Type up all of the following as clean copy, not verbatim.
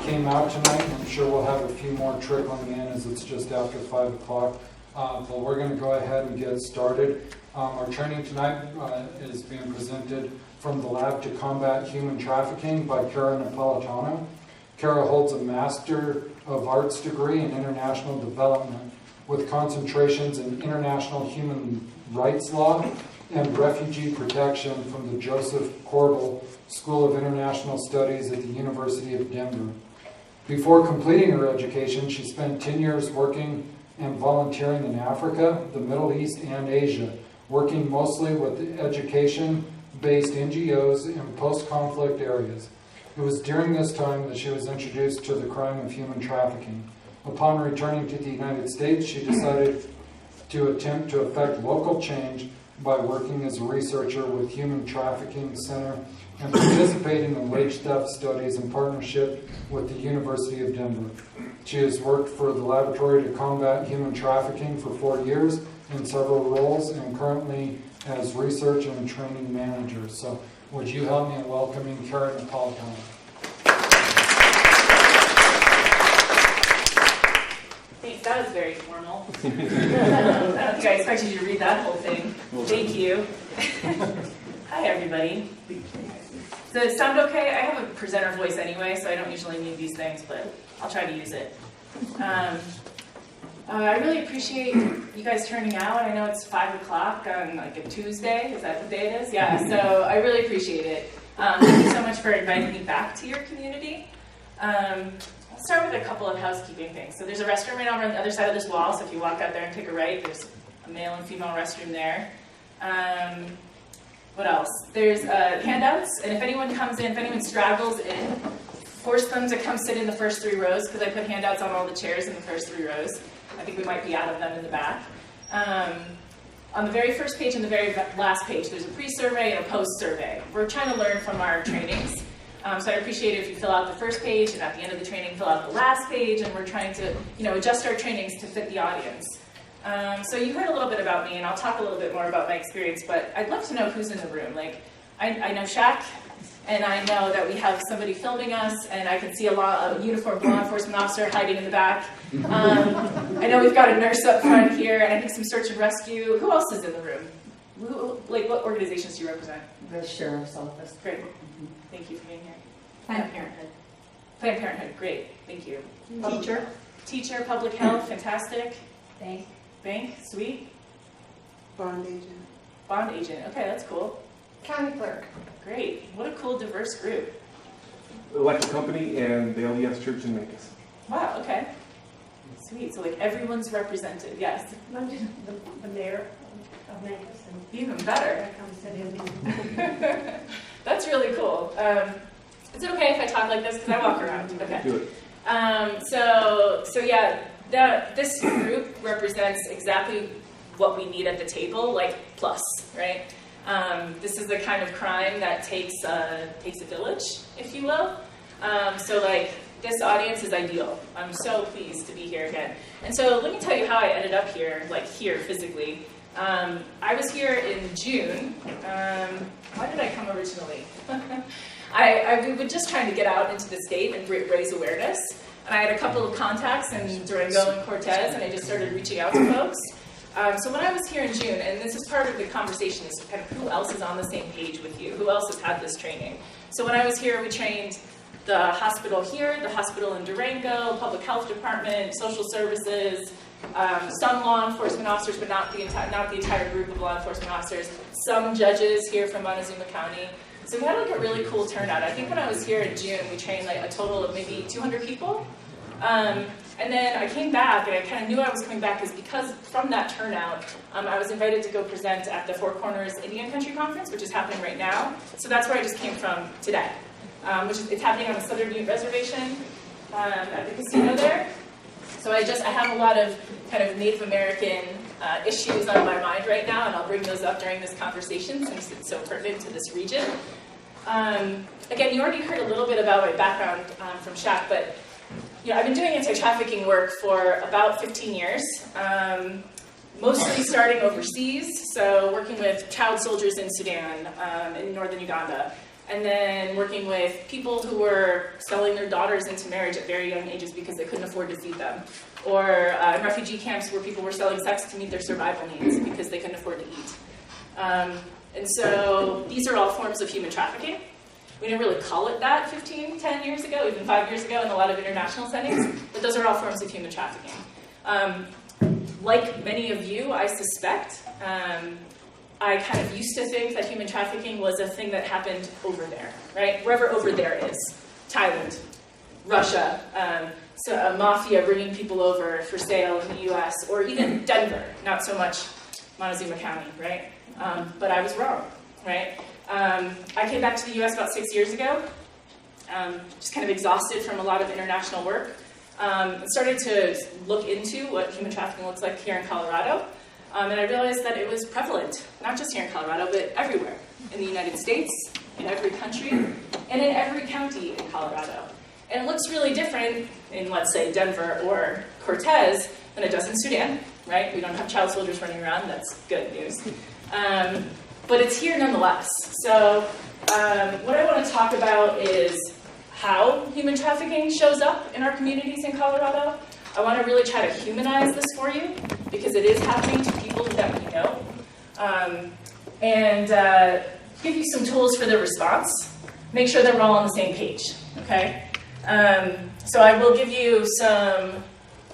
came out tonight. I'm sure we'll have a few more trickling in as it's just after 5 o'clock. But we're going to go ahead and get started. Our training tonight is being presented from the Lab to Combat Human Trafficking by Kara Napolitano. Kara holds a Master of Arts degree in International Development with concentrations in International Human Rights Law and Refugee Protection from the Joseph Corbel School of International Studies at the University of Denver. Before completing her education, she spent 10 years working and volunteering in Africa, the Middle East, and Asia, working mostly with education-based NGOs in post-conflict areas. It was during this time that she was introduced to the crime of human trafficking. Upon returning to the United States, she decided to attempt to effect local change by working as a researcher with Human Trafficking Semnar and participating in wage theft studies in partnership with the University of Denver. She has worked for the Laboratory to Combat Human Trafficking for 4 years in several roles and currently as research and training manager. So would you help me in welcoming Kara Napolitano? Thanks, that was very formal. I don't think I expected you to read that whole thing. Thank you. Hi, everybody. Does it sound okay? I have a presenter voice anyway, so I don't usually need these things, but I'll try to use it. I really appreciate you guys turning out. I know it's 5 o'clock on like a Tuesday. Is that the day it is? Yeah, so I really appreciate it. Thank you so much for inviting me back to your community. I'll start with a couple of housekeeping things. So there's a restroom right over on the other side of this wall, so if you walk out there and take a right, there's a male and female restroom there. What else? There's handouts, and if anyone comes in, if anyone straggles in, force them to come sit in the first 3 rows, because I put handouts on all the chairs in the first 3 rows. I think we might be out of them in the back. On the very first page and the very last page, there's a pre-survey and a post-survey. We're trying to learn from our trainings. So I'd appreciate it if you fill out the first page, and at the end of the training, fill out the last page, and we're trying to adjust our trainings to fit the audience. So you heard a little bit about me, and I'll talk a little bit more about my experience, but I'd love to know who's in the room. Like, I know Shaq, and I know that we have somebody filming us, and I can see a uniformed law enforcement officer hiding in the back. I know we've got a nurse up front here, and I think some search and rescue. Who else is in the room? What organizations do you represent? The Sheriff's Office. Great. Thank you for being here. Planned Parenthood. Planned Parenthood, great. Thank you. Teacher, public health, fantastic. Bank, sweet. Bond agent. Bond agent, okay, that's cool. County clerk. Great. What a cool, diverse group. Electric company and the LDS Church in Mesa. Wow, okay. Sweet, so like everyone's represented, yes. The mayor of Memphis. Even better. That's really cool. Is it okay if I talk like this? Because I walk around. Okay. Do it. So yeah, this group represents exactly what we need at the table, like plus, right? This is the kind of crime that takes a village, if you will. So like this audience is ideal. I'm so pleased to be here again. And so let me tell you how I ended up here, like here physically. I was here in June. Why did I come originally? We were just trying to get out into the state and raise awareness. And I had a couple of contacts in Durango and Cortez, and I just started reaching out to folks. So when I was here in June, and this is part of the conversation, is kind of who else is on the same page with you? Who else has had this training? So when I was here, we trained the hospital here, the hospital in Durango, public health department, social services, some law enforcement officers, but not the entire group of law enforcement officers, some judges here from Montezuma County. So we had like a really cool turnout. I think when I was here in June, we trained like a total of maybe 200 people. And then I came back, and I kind of knew I was coming back because from that turnout, I was invited to go present at the Four Corners Indian Country Conference, which is happening right now. So that's where I just came from today, it's happening on the Southern Ute Reservation at the casino there. So I have a lot of kind of Native American issues on my mind right now, and I'll bring those up during this conversation since it's so pertinent to this region. Again, you already heard a little bit about my background from Shaq, but I've been doing anti-trafficking work for about 15 years, mostly starting overseas, so working with child soldiers in Sudan, in northern Uganda. and then working with people who were selling their daughters into marriage at very young ages because they couldn't afford to feed them, or in refugee camps where people were selling sex to meet their survival needs because they couldn't afford to eat. And so these are all forms of human trafficking. We didn't really call it that 15, 10 years ago, even 5 years ago in a lot of international settings, but those are all forms of human trafficking. Like many of you, I suspect, I kind of used to think that human trafficking was a thing that happened over there, right? Wherever over there is. Thailand, Russia, so a mafia bringing people over for sale in the US, or even Denver, not so much Montezuma County, right? But I was wrong, right? I came back to the US about 6 years ago, just kind of exhausted from a lot of international work. Started to look into what human trafficking looks like here in Colorado. And I realized that it was prevalent, not just here in Colorado, but everywhere in the United States, in every country, and in every county in Colorado. And it looks really different in, let's say, Denver or Cortez than it does in Sudan, right? We don't have child soldiers running around. That's good news. But it's here nonetheless. So what I want to talk about is how human trafficking shows up in our communities in Colorado. I want to really try to humanize this for you because it is happening to people that we know. And give you some tools for the response. Make sure that we're all on the same page, okay? So I will give you some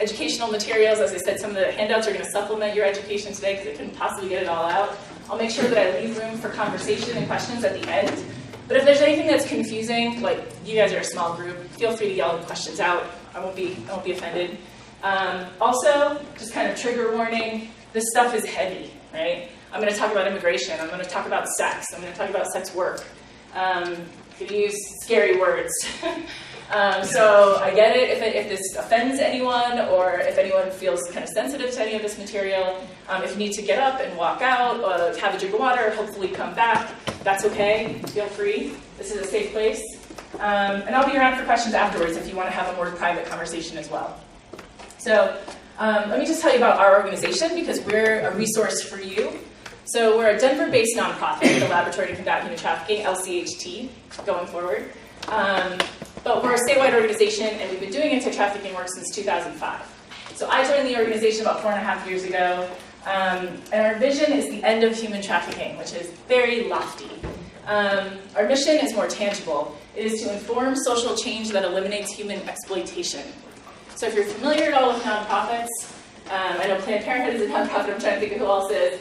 educational materials. As I said, some of the handouts are going to supplement your education today because I couldn't possibly get it all out. I'll make sure that I leave room for conversation and questions at the end. But if there's anything that's confusing, like you guys are a small group, feel free to yell questions out. I won't be offended. Also, just kind of trigger warning, this stuff is heavy, right? I'm going to talk about immigration. I'm going to talk about sex. I'm going to talk about sex work. I'm going to use scary words. So I get it if this offends anyone or if anyone feels kind of sensitive to any of this material. If you need to get up and walk out, have a drink of water, hopefully come back, that's okay. Feel free. This is a safe place. And I'll be around for questions afterwards if you want to have a more private conversation as well. So let me just tell you about our organization because we're a resource for you. So we're a Denver-based nonprofit, the Laboratory to Combat Human Trafficking, LCHT, going forward. But we're a statewide organization, and we've been doing anti-trafficking work since 2005. So I joined the organization about 4.5 years ago, and our vision is the end of human trafficking, which is very lofty. Our mission is more tangible. It is to inform social change that eliminates human exploitation. So if you're familiar at all with nonprofits, I know Planned Parenthood is a nonprofit, I'm trying to think of who else is.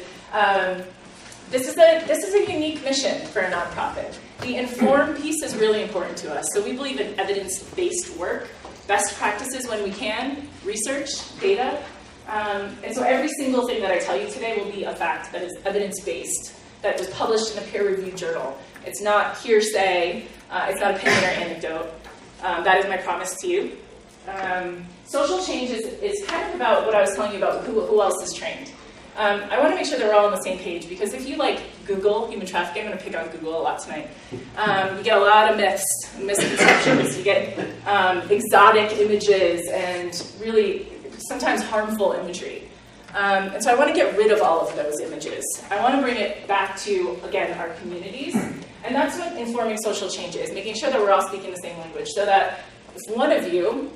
This is a unique mission for a nonprofit. The inform piece is really important to us. So we believe in evidence-based work, best practices when we can, research, data. And so every single thing that I tell you today will be a fact that is evidence-based, that was published in a peer-reviewed journal. It's not hearsay, it's not opinion or anecdote. That is my promise to you. Social change is kind of about what I was telling you about who else is trained. I want to make sure that we're all on the same page because if you Google human trafficking, I'm going to pick on Google a lot tonight, you get a lot of myths and misconceptions. You get exotic images and really sometimes harmful imagery. And so I want to get rid of all of those images. I want to bring it back to, again, our communities. And that's what informing social change is, making sure that we're all speaking the same language so that if one of you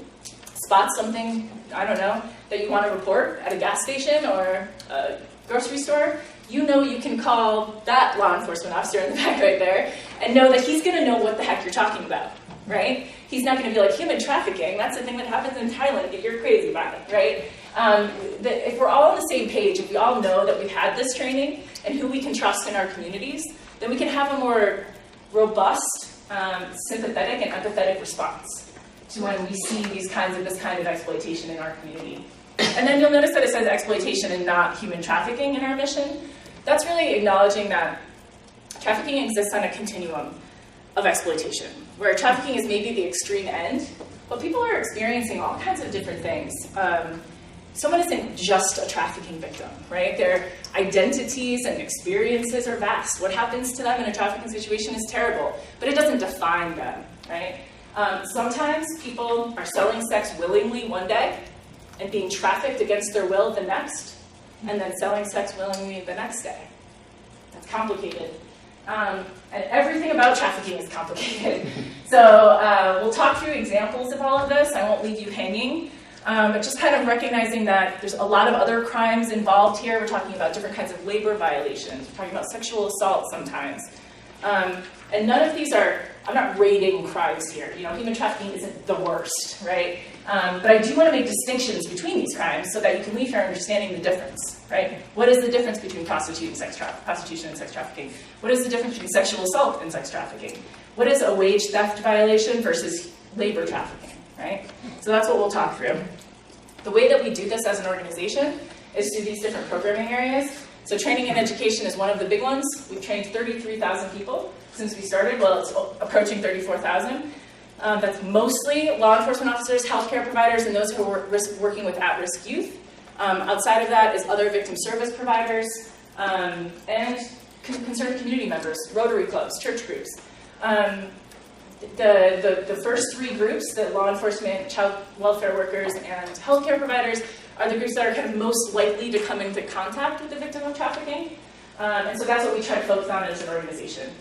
spots something, I don't know, that you want to report at a gas station or a grocery store, you know you can call that law enforcement officer in the back right there and know that he's going to know what the heck you're talking about, right? He's not going to be like, human trafficking, that's a thing that happens in Thailand, you're crazy about it, right? If we're all on the same page, if we all know that we've had this training and who we can trust in our communities, then we can have a more robust, sympathetic, and empathetic response to when we see this kind of exploitation in our community. And then you'll notice that it says exploitation and not human trafficking in our mission. That's really acknowledging that trafficking exists on a continuum of exploitation, where trafficking is maybe the extreme end, but people are experiencing all kinds of different things. Someone isn't just a trafficking victim, right? Their identities and experiences are vast. What happens to them in a trafficking situation is terrible, but it doesn't define them, right? Sometimes people are selling sex willingly one day and being trafficked against their will the next, and then selling sex willingly the next day. That's complicated. And everything about trafficking is complicated. So we'll talk through examples of all of this. I won't leave you hanging. But just kind of recognizing that there's a lot of other crimes involved here. We're talking about different kinds of labor violations. We're talking about sexual assault sometimes. And none of these are, I'm not rating crimes here. You know, human trafficking isn't the worst, right? But I do want to make distinctions between these crimes so that you can leave here understanding the difference, right? What is the difference between prostitution and sex trafficking? What is the difference between sexual assault and sex trafficking? What is a wage theft violation versus labor trafficking, right? So that's what we'll talk through. The way that we do this as an organization is through these different programming areas. So training and education is one of the big ones. We've trained 33,000 people since we started. Well, it's approaching 34,000. That's mostly law enforcement officers, healthcare providers, and those who are working with at-risk youth. Outside of that is other victim service providers and concerned community members, Rotary clubs, church groups. The first three groups, the law enforcement, child welfare workers, and healthcare providers, are the groups that are kind of most likely to come into contact with the victim of trafficking. And so that's what we try to focus on as an organization.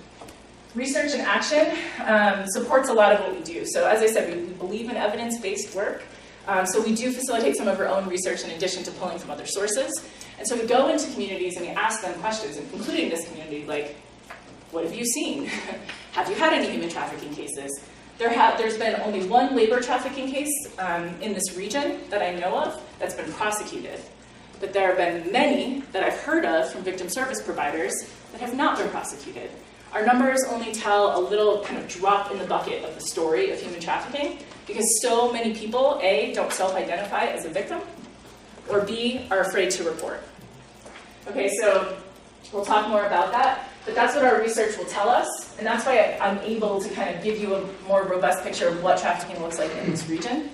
Research and action supports a lot of what we do. So as I said, we believe in evidence-based work. So we do facilitate some of our own research in addition to pulling from other sources. And so we go into communities and we ask them questions, including this community, like, what have you seen? Have you had any human trafficking cases? There's been only one labor trafficking case in this region that I know of that's been prosecuted. But there have been many that I've heard of from victim service providers that have not been prosecuted. Our numbers only tell a little kind of drop in the bucket of the story of human trafficking because so many people, A, don't self-identify as a victim, or B, are afraid to report. Okay, so we'll talk more about that, but that's what our research will tell us, and that's why I'm able to kind of give you a more robust picture of what trafficking looks like in this region.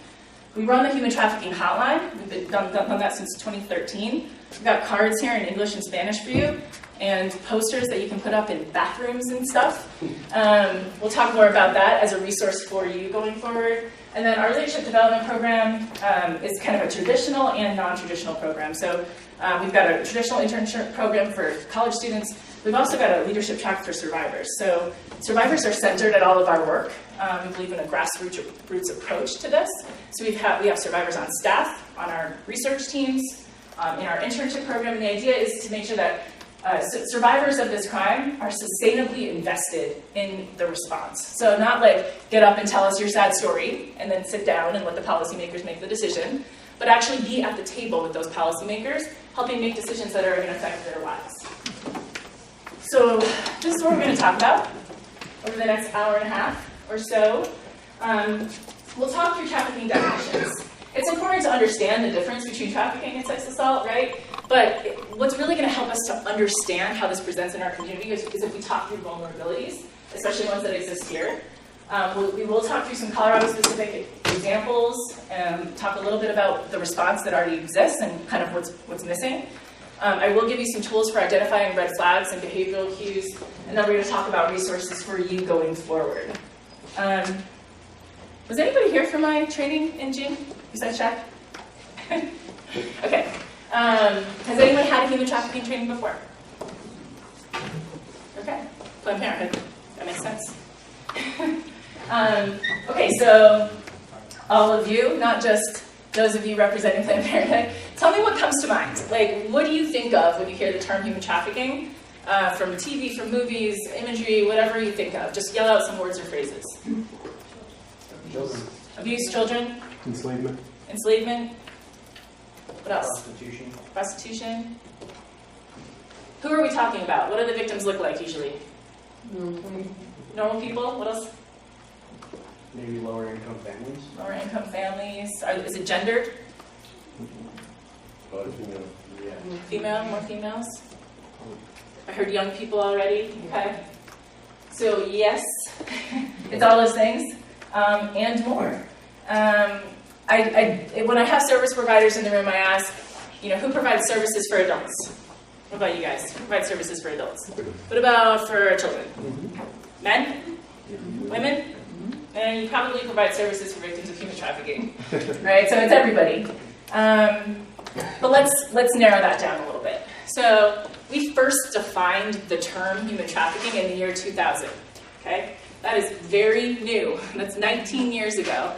We run the Human Trafficking Hotline. We've done that since 2013. We've got cards here in English and Spanish for you, and posters that you can put up in bathrooms and stuff. We'll talk more about that as a resource for you going forward. And then our leadership development program is kind of a traditional and non-traditional program. So we've got a traditional internship program for college students. We've also got a leadership track for survivors. So survivors are centered at all of our work. We believe in a grassroots approach to this. So we have survivors on staff, on our research teams, in our internship program. And the idea is to make sure that survivors of this crime are sustainably invested in the response. So not like get up and tell us your sad story and then sit down and let the policymakers make the decision, but actually be at the table with those policymakers, helping make decisions that are going to affect their lives. So this is what we're going to talk about over the next hour and a half or so. We'll talk through trafficking definitions. It's important to understand the difference between trafficking and sex assault, right? But what's really going to help us to understand how this presents in our community is if we talk through vulnerabilities, especially ones that exist here. We will talk through some Colorado-specific examples and talk a little bit about the response that already exists and kind of what's missing. I will give you some tools for identifying red flags and behavioral cues, and then we're going to talk about resources for you going forward. Was anybody here for my training in June? Besides Jack? Okay. Has anyone had a human trafficking training before? Okay. Planned Parenthood. That makes sense. Okay, so all of you, not just those of you representing Planned Parenthood, tell me what comes to mind. Like, what do you think of when you hear the term human trafficking? From TV, from movies, imagery, whatever you think of. Just yell out some words or phrases. Children. Abuse, children. Enslavement. Enslavement. What else? Prostitution. Prostitution. Who are we talking about? What do the victims look like usually? Normal people? What else? Maybe lower income families. Lower income families. Is it gendered? Yeah. Female? More females? I heard young people already. Okay. So yes, it's all those things and more. When I have service providers in the room, I ask, who provides services for adults? What about you guys? Who provides services for adults? What about for children? Men? Women? And you probably provide services for victims of human trafficking, right? So it's everybody. But let's narrow that down a little bit. So We first defined the term human trafficking in the year 2000, okay? That is very new. That's 19 years ago.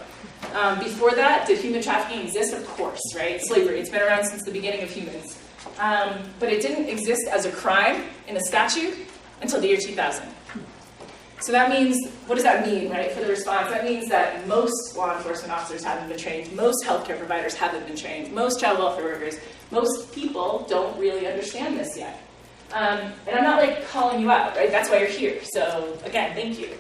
Before that, did human trafficking exist? Of course, right? Slavery, it's been around since the beginning of humans. But it didn't exist as a crime in a statute until the year 2000. So that means, what does that mean, right, for the response? That means that most law enforcement officers haven't been trained, most healthcare providers haven't been trained, most child welfare workers, most people don't really understand this yet. And I'm not like calling you out, right? That's why you're here. So again, thank you.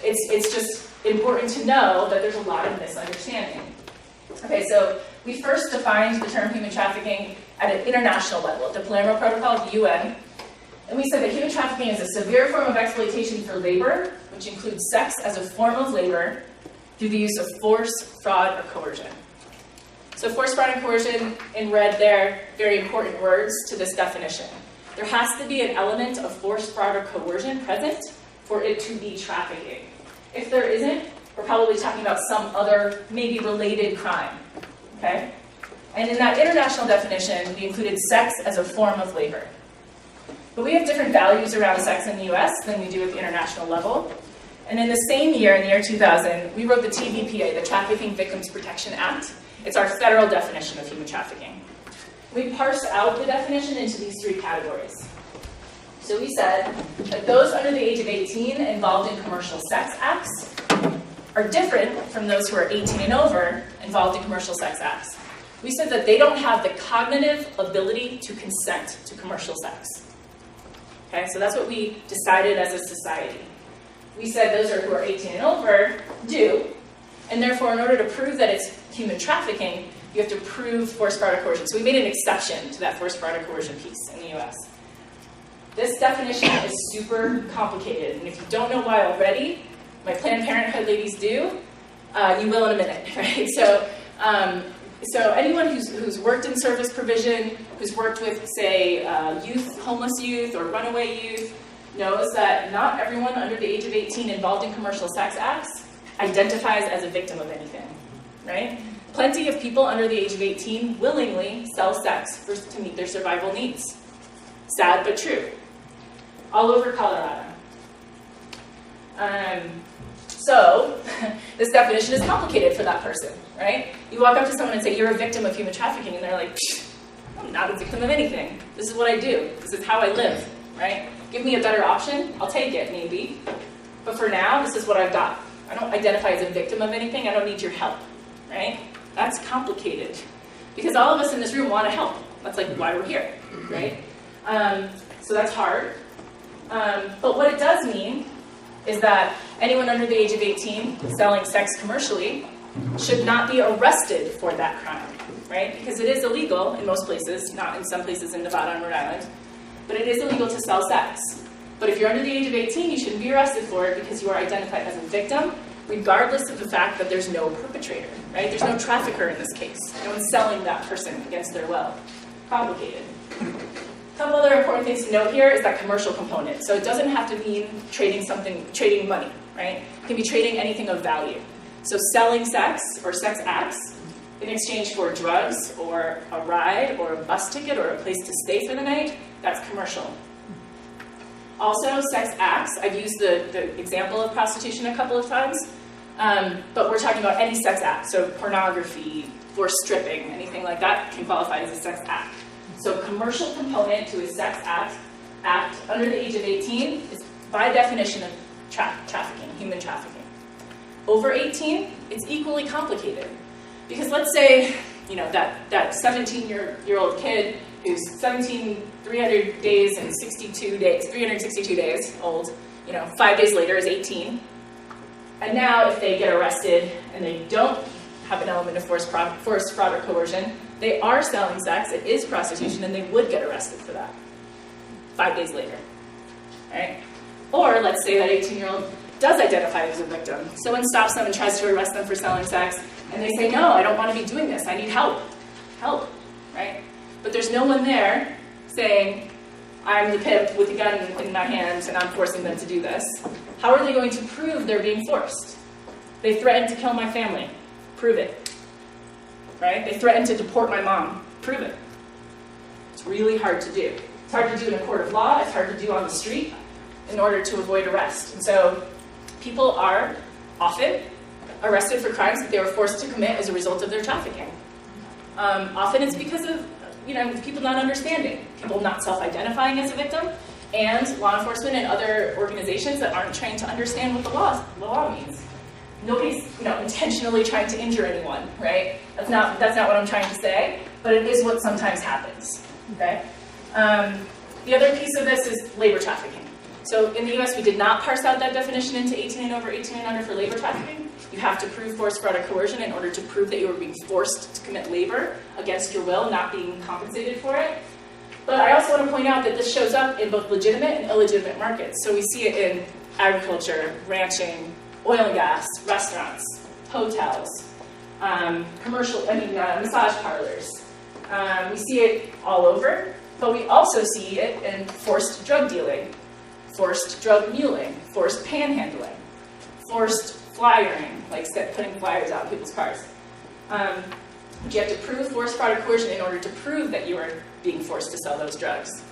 It's just important to know that there's a lot of misunderstanding. Okay, so we first defined the term human trafficking at an international level, the Palermo Protocol of the UN. And we said that human trafficking is a severe form of exploitation for labor, which includes sex as a form of labor through the use of force, fraud, or coercion. So force, fraud, and coercion, in red there, very important words to this definition. There has to be an element of force, fraud, or coercion present for it to be trafficking. If there isn't, we're probably talking about some other, maybe related crime, okay? And in that international definition, we included sex as a form of labor. But we have different values around sex in the US than we do at the international level. And in the same year, in the year 2000, we wrote the TVPA, the Trafficking Victims Protection Act. It's our federal definition of human trafficking. We parsed out the definition into these three categories. So we said that those under the age of 18 involved in commercial sex acts are different from those who are 18 and over involved in commercial sex acts. We said that they don't have the cognitive ability to consent to commercial sex. Okay, so that's what we decided as a society. We said those who are 18 and over do, and therefore in order to prove that it's human trafficking, you have to prove force, fraud, or coercion. So we made an exception to that force, fraud, or coercion piece in the US. This definition is super complicated, and if you don't know why already, my Planned Parenthood ladies do, you will in a minute, right? So anyone who's worked in service provision, who's worked with, say, youth, homeless youth, or runaway youth, knows that not everyone under the age of 18 involved in commercial sex acts identifies as a victim of anything, right? Plenty of people under the age of 18 willingly sell sex to meet their survival needs. Sad but true. All over Colorado. So this definition is complicated for that person, right? You walk up to someone and say, you're a victim of human trafficking, and they're like, I'm not a victim of anything. This is what I do. This is how I live, right? Give me a better option, I'll take it, maybe. But for now, this is what I've got. I don't identify as a victim of anything. I don't need your help, right? That's complicated. Because all of us in this room want to help. That's like why we're here, right? So that's hard. But what it does mean is that anyone under the age of 18 selling sex commercially should not be arrested for that crime, right? Because it is illegal in most places, not in some places in Nevada and Rhode Island, but it is illegal to sell sex. But if you're under the age of 18, you shouldn't be arrested for it because you are identified as a victim, regardless of the fact that there's no perpetrator, right? There's no trafficker in this case. No one's selling that person against their will. Complicated. A couple other important things to note here is that commercial component. So it doesn't have to mean trading money, right? It can be trading anything of value. So selling sex or sex acts in exchange for drugs or a ride or a bus ticket or a place to stay for the night, that's commercial. Also, sex acts, I've used the example of prostitution a couple of times, but we're talking about any sex act. So pornography, forced stripping, anything like that can qualify as a sex act. So commercial component to a sex act under the age of 18 is by definition of trafficking, human trafficking. Over 18, it's equally complicated. Because let's say, you know, that 17-year-old kid who's 362 days old, you know, 5 days later is 18. And now if they get arrested and they don't have an element of force, fraud, or coercion, they are selling sex, it is prostitution, and they would get arrested for that 5 days later, right? Or let's say that 18-year-old does identify as a victim. Someone stops them and tries to arrest them for selling sex, and they say, no, I don't want to be doing this, I need help, right? But there's no one there saying, I'm the pimp with a gun in my hand and I'm forcing them to do this. How are they going to prove they're being forced? They threatened to kill my family. Prove it. Right? They threatened to deport my mom. Prove it. It's really hard to do. hard to do in a court of law, it's hard to do on the street in order to avoid arrest. And so people are often arrested for crimes that they were forced to commit as a result of their trafficking. Often it's because of people not understanding, people not self-identifying as a victim, and law enforcement and other organizations that aren't trained to understand what the law means. Nobody's intentionally trying to injure anyone, right? That's not what I'm trying to say, but it is what sometimes happens. Okay. The other piece of this is labor trafficking. So in the US, we did not parse out that definition into 18 and over, 18 and under for labor trafficking. You have to prove force, fraud, or coercion in order to prove that you were being forced to commit labor against your will, not being compensated for it. But I also want to point out that this shows up in both legitimate and illegitimate markets. So we see it in agriculture, ranching, oil and gas, restaurants, hotels, massage parlors. We see it all over, but we also see it in forced drug dealing, forced drug muling, forced panhandling, forced flyering, like putting flyers out in people's cars. You have to prove force, fraud, or coercion in order to prove that you are being forced to sell those drugs.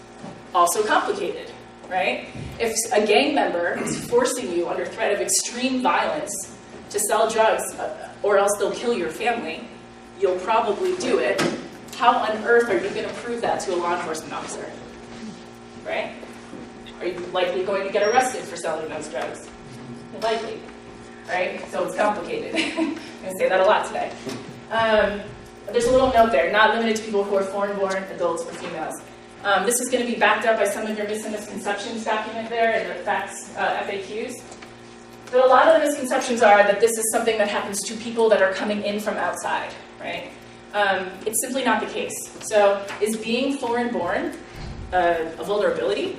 Also complicated, right? If a gang member is forcing you under threat of extreme violence to sell drugs, or else they'll kill your family, you'll probably do it. How on earth are you going to prove that to a law enforcement officer, right? Are you likely going to get arrested for selling those drugs? Likely, right? So it's complicated. I'm going to say that a lot today. There's a little note there, not limited to people who are foreign-born adults or females. This is going to be backed up by some of your misconceptions document there and the facts, FAQs. But a lot of the misconceptions are that this is something that happens to people that are coming in from outside, right? It's simply not the case. So is being foreign-born a vulnerability?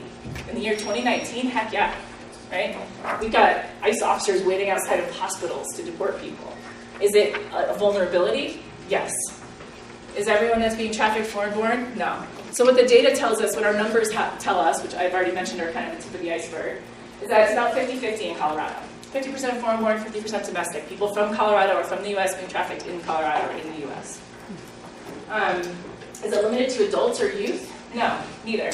In the year 2019, heck yeah, right? We've got ICE officers waiting outside of hospitals to deport people. Is it a vulnerability? Yes. Is everyone that's being trafficked foreign-born? No. So what the data tells us, what our numbers tell us, which I've already mentioned are kind of the tip of the iceberg, is that it's about 50-50 in Colorado. 50% foreign-born, 50% domestic. People from Colorado or from the U.S. being trafficked in Colorado or in the U.S. Is it limited to adults or youth? No, neither.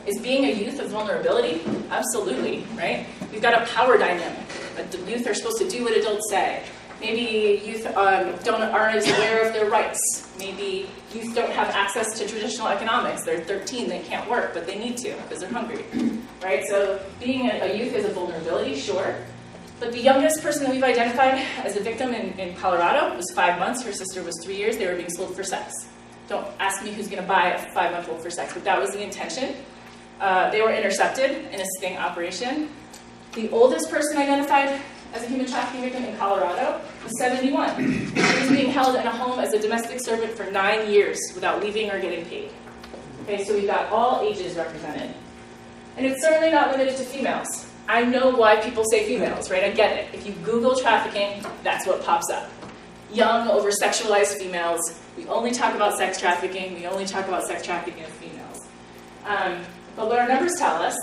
Is being a youth a vulnerability? Absolutely, right? We've got a power dynamic. The youth are supposed to do what adults say. Maybe youth aren't as aware of their rights. Maybe youth don't have access to traditional economics. They're 13, they can't work, but they need to because they're hungry, right? So being a youth is a vulnerability, sure. But the youngest person that we've identified as a victim in Colorado was 5 months. Her sister was 3 years. They were being sold for sex. Don't ask me who's going to buy a 5-month-old for sex, but that was the intention. They were intercepted in a sting operation. The oldest person identified as a human trafficking victim in Colorado was 71. She was being held in a home as a domestic servant for 9 years without leaving or getting paid. Okay, so we've got all ages represented. And it's certainly not limited to females. I know why people say females, right? I get it. If you Google trafficking, that's what pops up. Young, over-sexualized females. We only talk about sex trafficking. We only talk about sex trafficking of females. But what our numbers tell us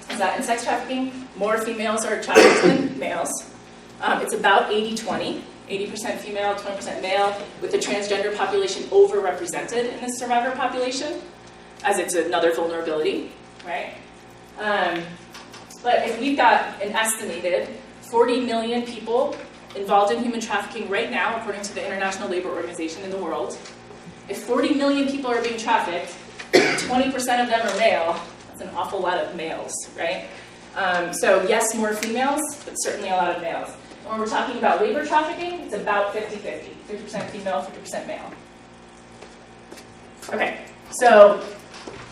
is that in sex trafficking, more females are trafficked than males. It's about 80-20, 80% female, 20% male, with the transgender population overrepresented in the survivor population, as it's another vulnerability, right? But if we've got an estimated 40 million people involved in human trafficking right now, according to the International Labor Organization in the world, if 40 million people are being trafficked, 20% of them are male, that's an awful lot of males, right? So yes, more females, but certainly a lot of males. And when we're talking about labor trafficking, it's about 50-50, 50% female, 50% male. Okay, so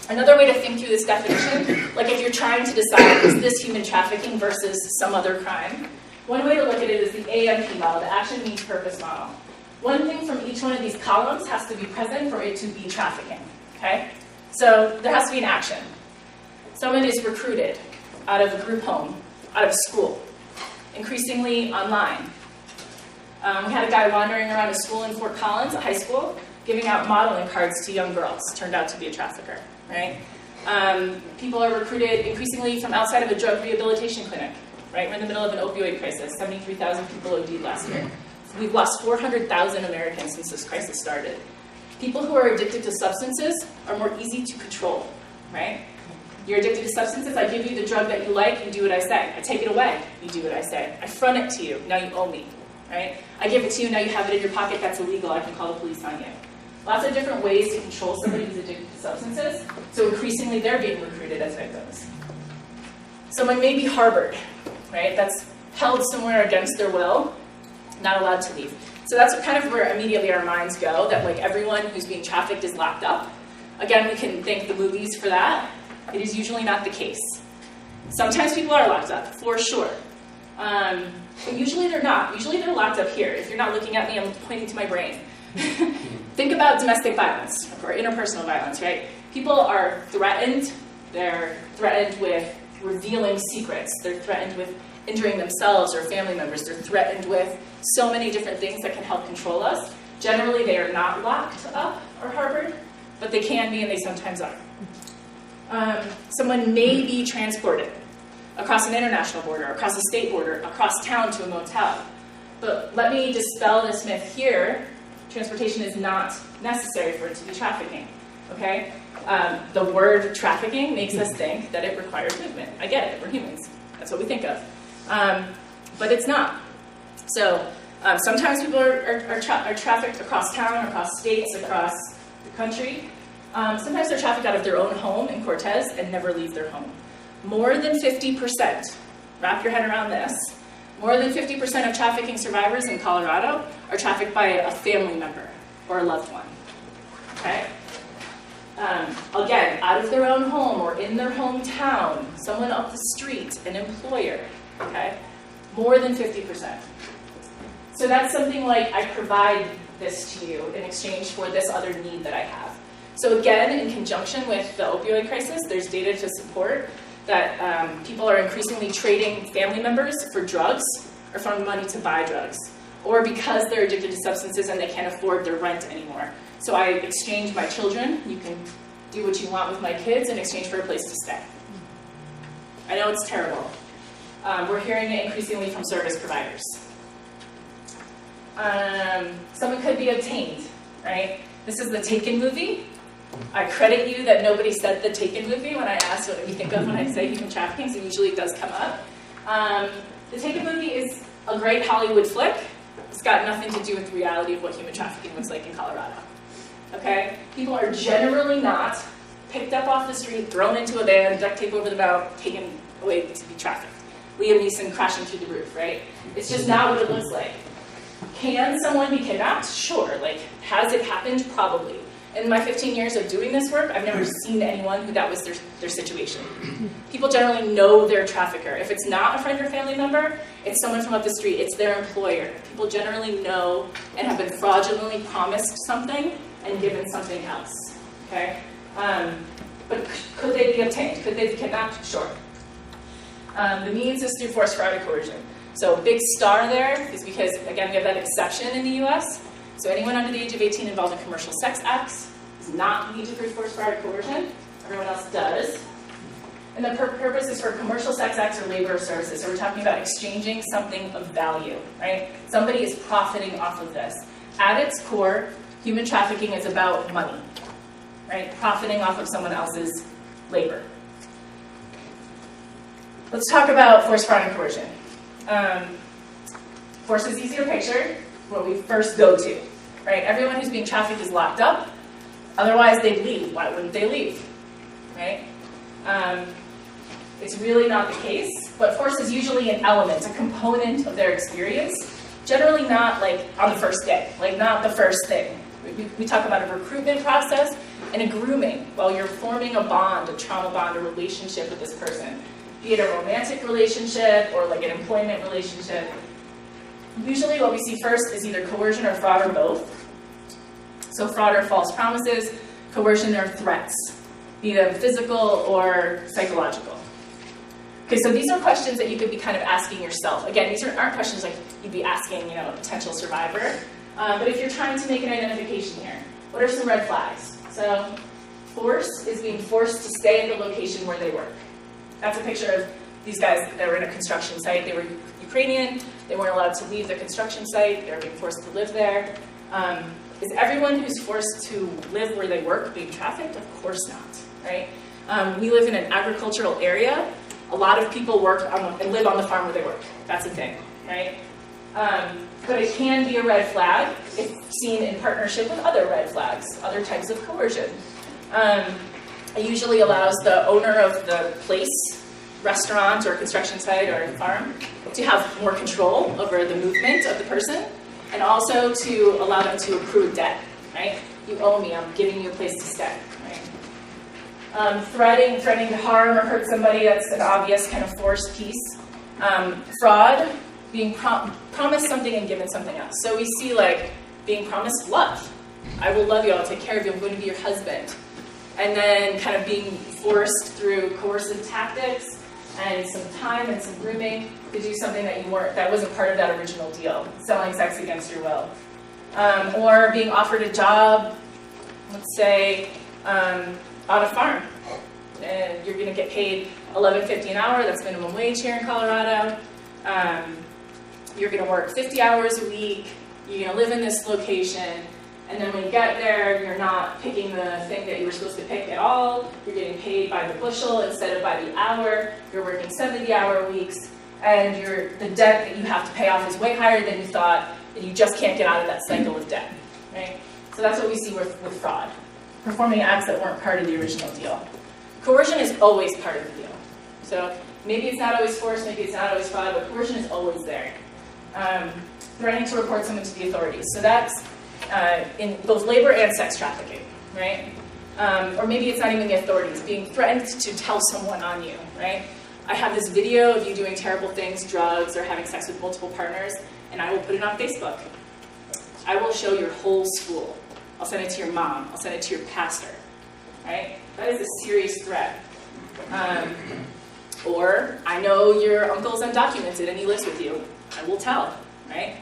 another way to think through this definition, like if you're trying to decide, is this human trafficking versus some other crime? One way to look at it is the AMP model, the action means purpose model. One thing from each one of these columns has to be present for it to be trafficking, okay? So there has to be an action. Someone is recruited out of a group home, out of school, increasingly online. We had a guy wandering around a school in Fort Collins, a high school, giving out modeling cards to young girls. Turned out to be a trafficker, right? People are recruited increasingly from outside of a drug rehabilitation clinic, right? We're in the middle of an opioid crisis. 73,000 people OD'd last year. We've lost 400,000 Americans since this crisis started. People who are addicted to substances are more easy to control, right? You're addicted to substances, I give you the drug that you like, you do what I say. I take it away, you do what I say. I front it to you, now you owe me, right? I give it to you, now you have it in your pocket, that's illegal, I can call the police on you. Lots of different ways to control somebody who's addicted to substances, so increasingly they're being recruited as victims. Someone may be harbored, right? That's held somewhere against their will, not allowed to leave. So that's kind of where immediately our minds go, that like everyone who's being trafficked is locked up. Again, we can thank the movies for that. It is usually not the case. Sometimes people are locked up, for sure. But usually they're not. Usually they're locked up here. If you're not looking at me, I'm pointing to my brain. Think about domestic violence or interpersonal violence, right? People are threatened. They're threatened with revealing secrets. They're threatened with injuring themselves or family members. They're threatened with so many different things that can help control us. Generally, they are not locked up or harbored, but they can be and they sometimes are. Someone may be transported across an international border, across a state border, across town to a motel. But let me dispel this myth here. Transportation is not necessary for it to be trafficking, okay? The word trafficking makes us think that it requires movement. I get it, we're humans. That's what we think of. But it's not. So sometimes people are trafficked across town, across states, across the country. Sometimes they're trafficked out of their own home in Cortez and never leave their home. More than 50%, wrap your head around this, more than 50% of trafficking survivors in Colorado are trafficked by a family member or a loved one, okay? Again, out of their own home or in their hometown, someone up the street, an employer, okay? More than 50%. So that's something like, I provide this to you in exchange for this other need that I have. So again, in conjunction with the opioid crisis, there's data to support that people are increasingly trading family members for drugs or for money to buy drugs, or because they're addicted to substances and they can't afford their rent anymore. So I exchange my children, you can do what you want with my kids in exchange for a place to stay. I know it's terrible. We're hearing it increasingly from service providers. Someone could be obtained, right? This is the Taken movie. I credit you that nobody said the Taken movie when I asked what you think of when I say human trafficking, so usually it does come up. The Taken movie is a great Hollywood flick. It's got nothing to do with the reality of what human trafficking looks like in Colorado. Okay? People are generally not picked up off the street, thrown into a van, duct tape over the mouth, taken away to be trafficked. Liam Neeson crashing through the roof, right? It's just not what it looks like. Can someone be kidnapped? Sure. Like, has it happened? Probably. In my 15 years of doing this work, I've never seen anyone who that was their situation. People generally know their trafficker. If it's not a friend or family member, it's someone from up the street, it's their employer. People generally know and have been fraudulently promised something and given something else, okay? But could they be obtained? Could they be kidnapped? Sure. The means is through force, fraud, or coercion. So big star there is because, again, we have that exception in the US. So anyone under the age of 18 involved in commercial sex acts does not need to prove force, fraud, or coercion. Everyone else does. And the purpose is for commercial sex acts or labor or services. So we're talking about exchanging something of value, right? Somebody is profiting off of this. At its core, human trafficking is about money, right? Profiting off of someone else's labor. Let's talk about force, fraud, and coercion. Force is easy to picture, what we first go to, right? Everyone who's being trafficked is locked up. Otherwise, they'd leave. Why wouldn't they leave, right? It's really not the case, but force is usually an element, a component of their experience, generally not like on the first day, like not the first thing. We talk about a recruitment process and a grooming while you're forming a bond, a trauma bond, a relationship with this person, be it a romantic relationship or like an employment relationship. Usually what we see first is either coercion or fraud or both. So fraud are false promises, coercion are threats, be them physical or psychological. Okay, so these are questions that you could be kind of asking yourself. Again, these aren't questions like you'd be asking, a potential survivor. But if you're trying to make an identification here, what are some red flags? So force is being forced to stay at the location where they work. That's a picture of these guys that were in a construction site. They were Ukrainian. They weren't allowed to leave the construction site. They were being forced to live there. Is everyone who's forced to live where they work being trafficked? Of course not, right? We live in an agricultural area. A lot of people work and live on the farm where they work. That's a thing, right? But it can be a red flag if seen in partnership with other red flags, other types of coercion. It usually allows the owner of the place, restaurant or construction site or farm to have more control over the movement of the person, and also to allow them to accrue debt, right? You owe me, I'm giving you a place to stay, right? Threatening to harm or hurt somebody, that's an obvious kind of forced piece. Fraud, being promised something and given something else. So we see like being promised love. I will love you, I'll take care of you, I'm going to be your husband. And then kind of being forced through coercive tactics and some time and some grooming to do something that wasn't part of that original deal, selling sex against your will. Or being offered a job, let's say, on a farm. And you're gonna get paid $11.50 an hour, that's minimum wage here in Colorado. You're gonna work 50 hours a week, you're gonna live in this location, and then when you get there, you're not picking the thing that you were supposed to pick at all. You're getting paid by the bushel instead of by the hour. You're working 70-hour weeks, and the debt that you have to pay off is way higher than you thought, and you just can't get out of that cycle of debt, right? So that's what we see with fraud. Performing acts that weren't part of the original deal. Coercion is always part of the deal. So maybe it's not always force, maybe it's not always fraud, but coercion is always there. Threatening to report someone to the authorities. So that's in both labor and sex trafficking, right? Or maybe it's not even the authorities, being threatened to tell someone on you, right? I have this video of you doing terrible things, drugs, or having sex with multiple partners, and I will put it on Facebook. I will show your whole school. I'll send it to your mom. I'll send it to your pastor, right? That is a serious threat. Or, I know your uncle's undocumented and he lives with you. I will tell, right?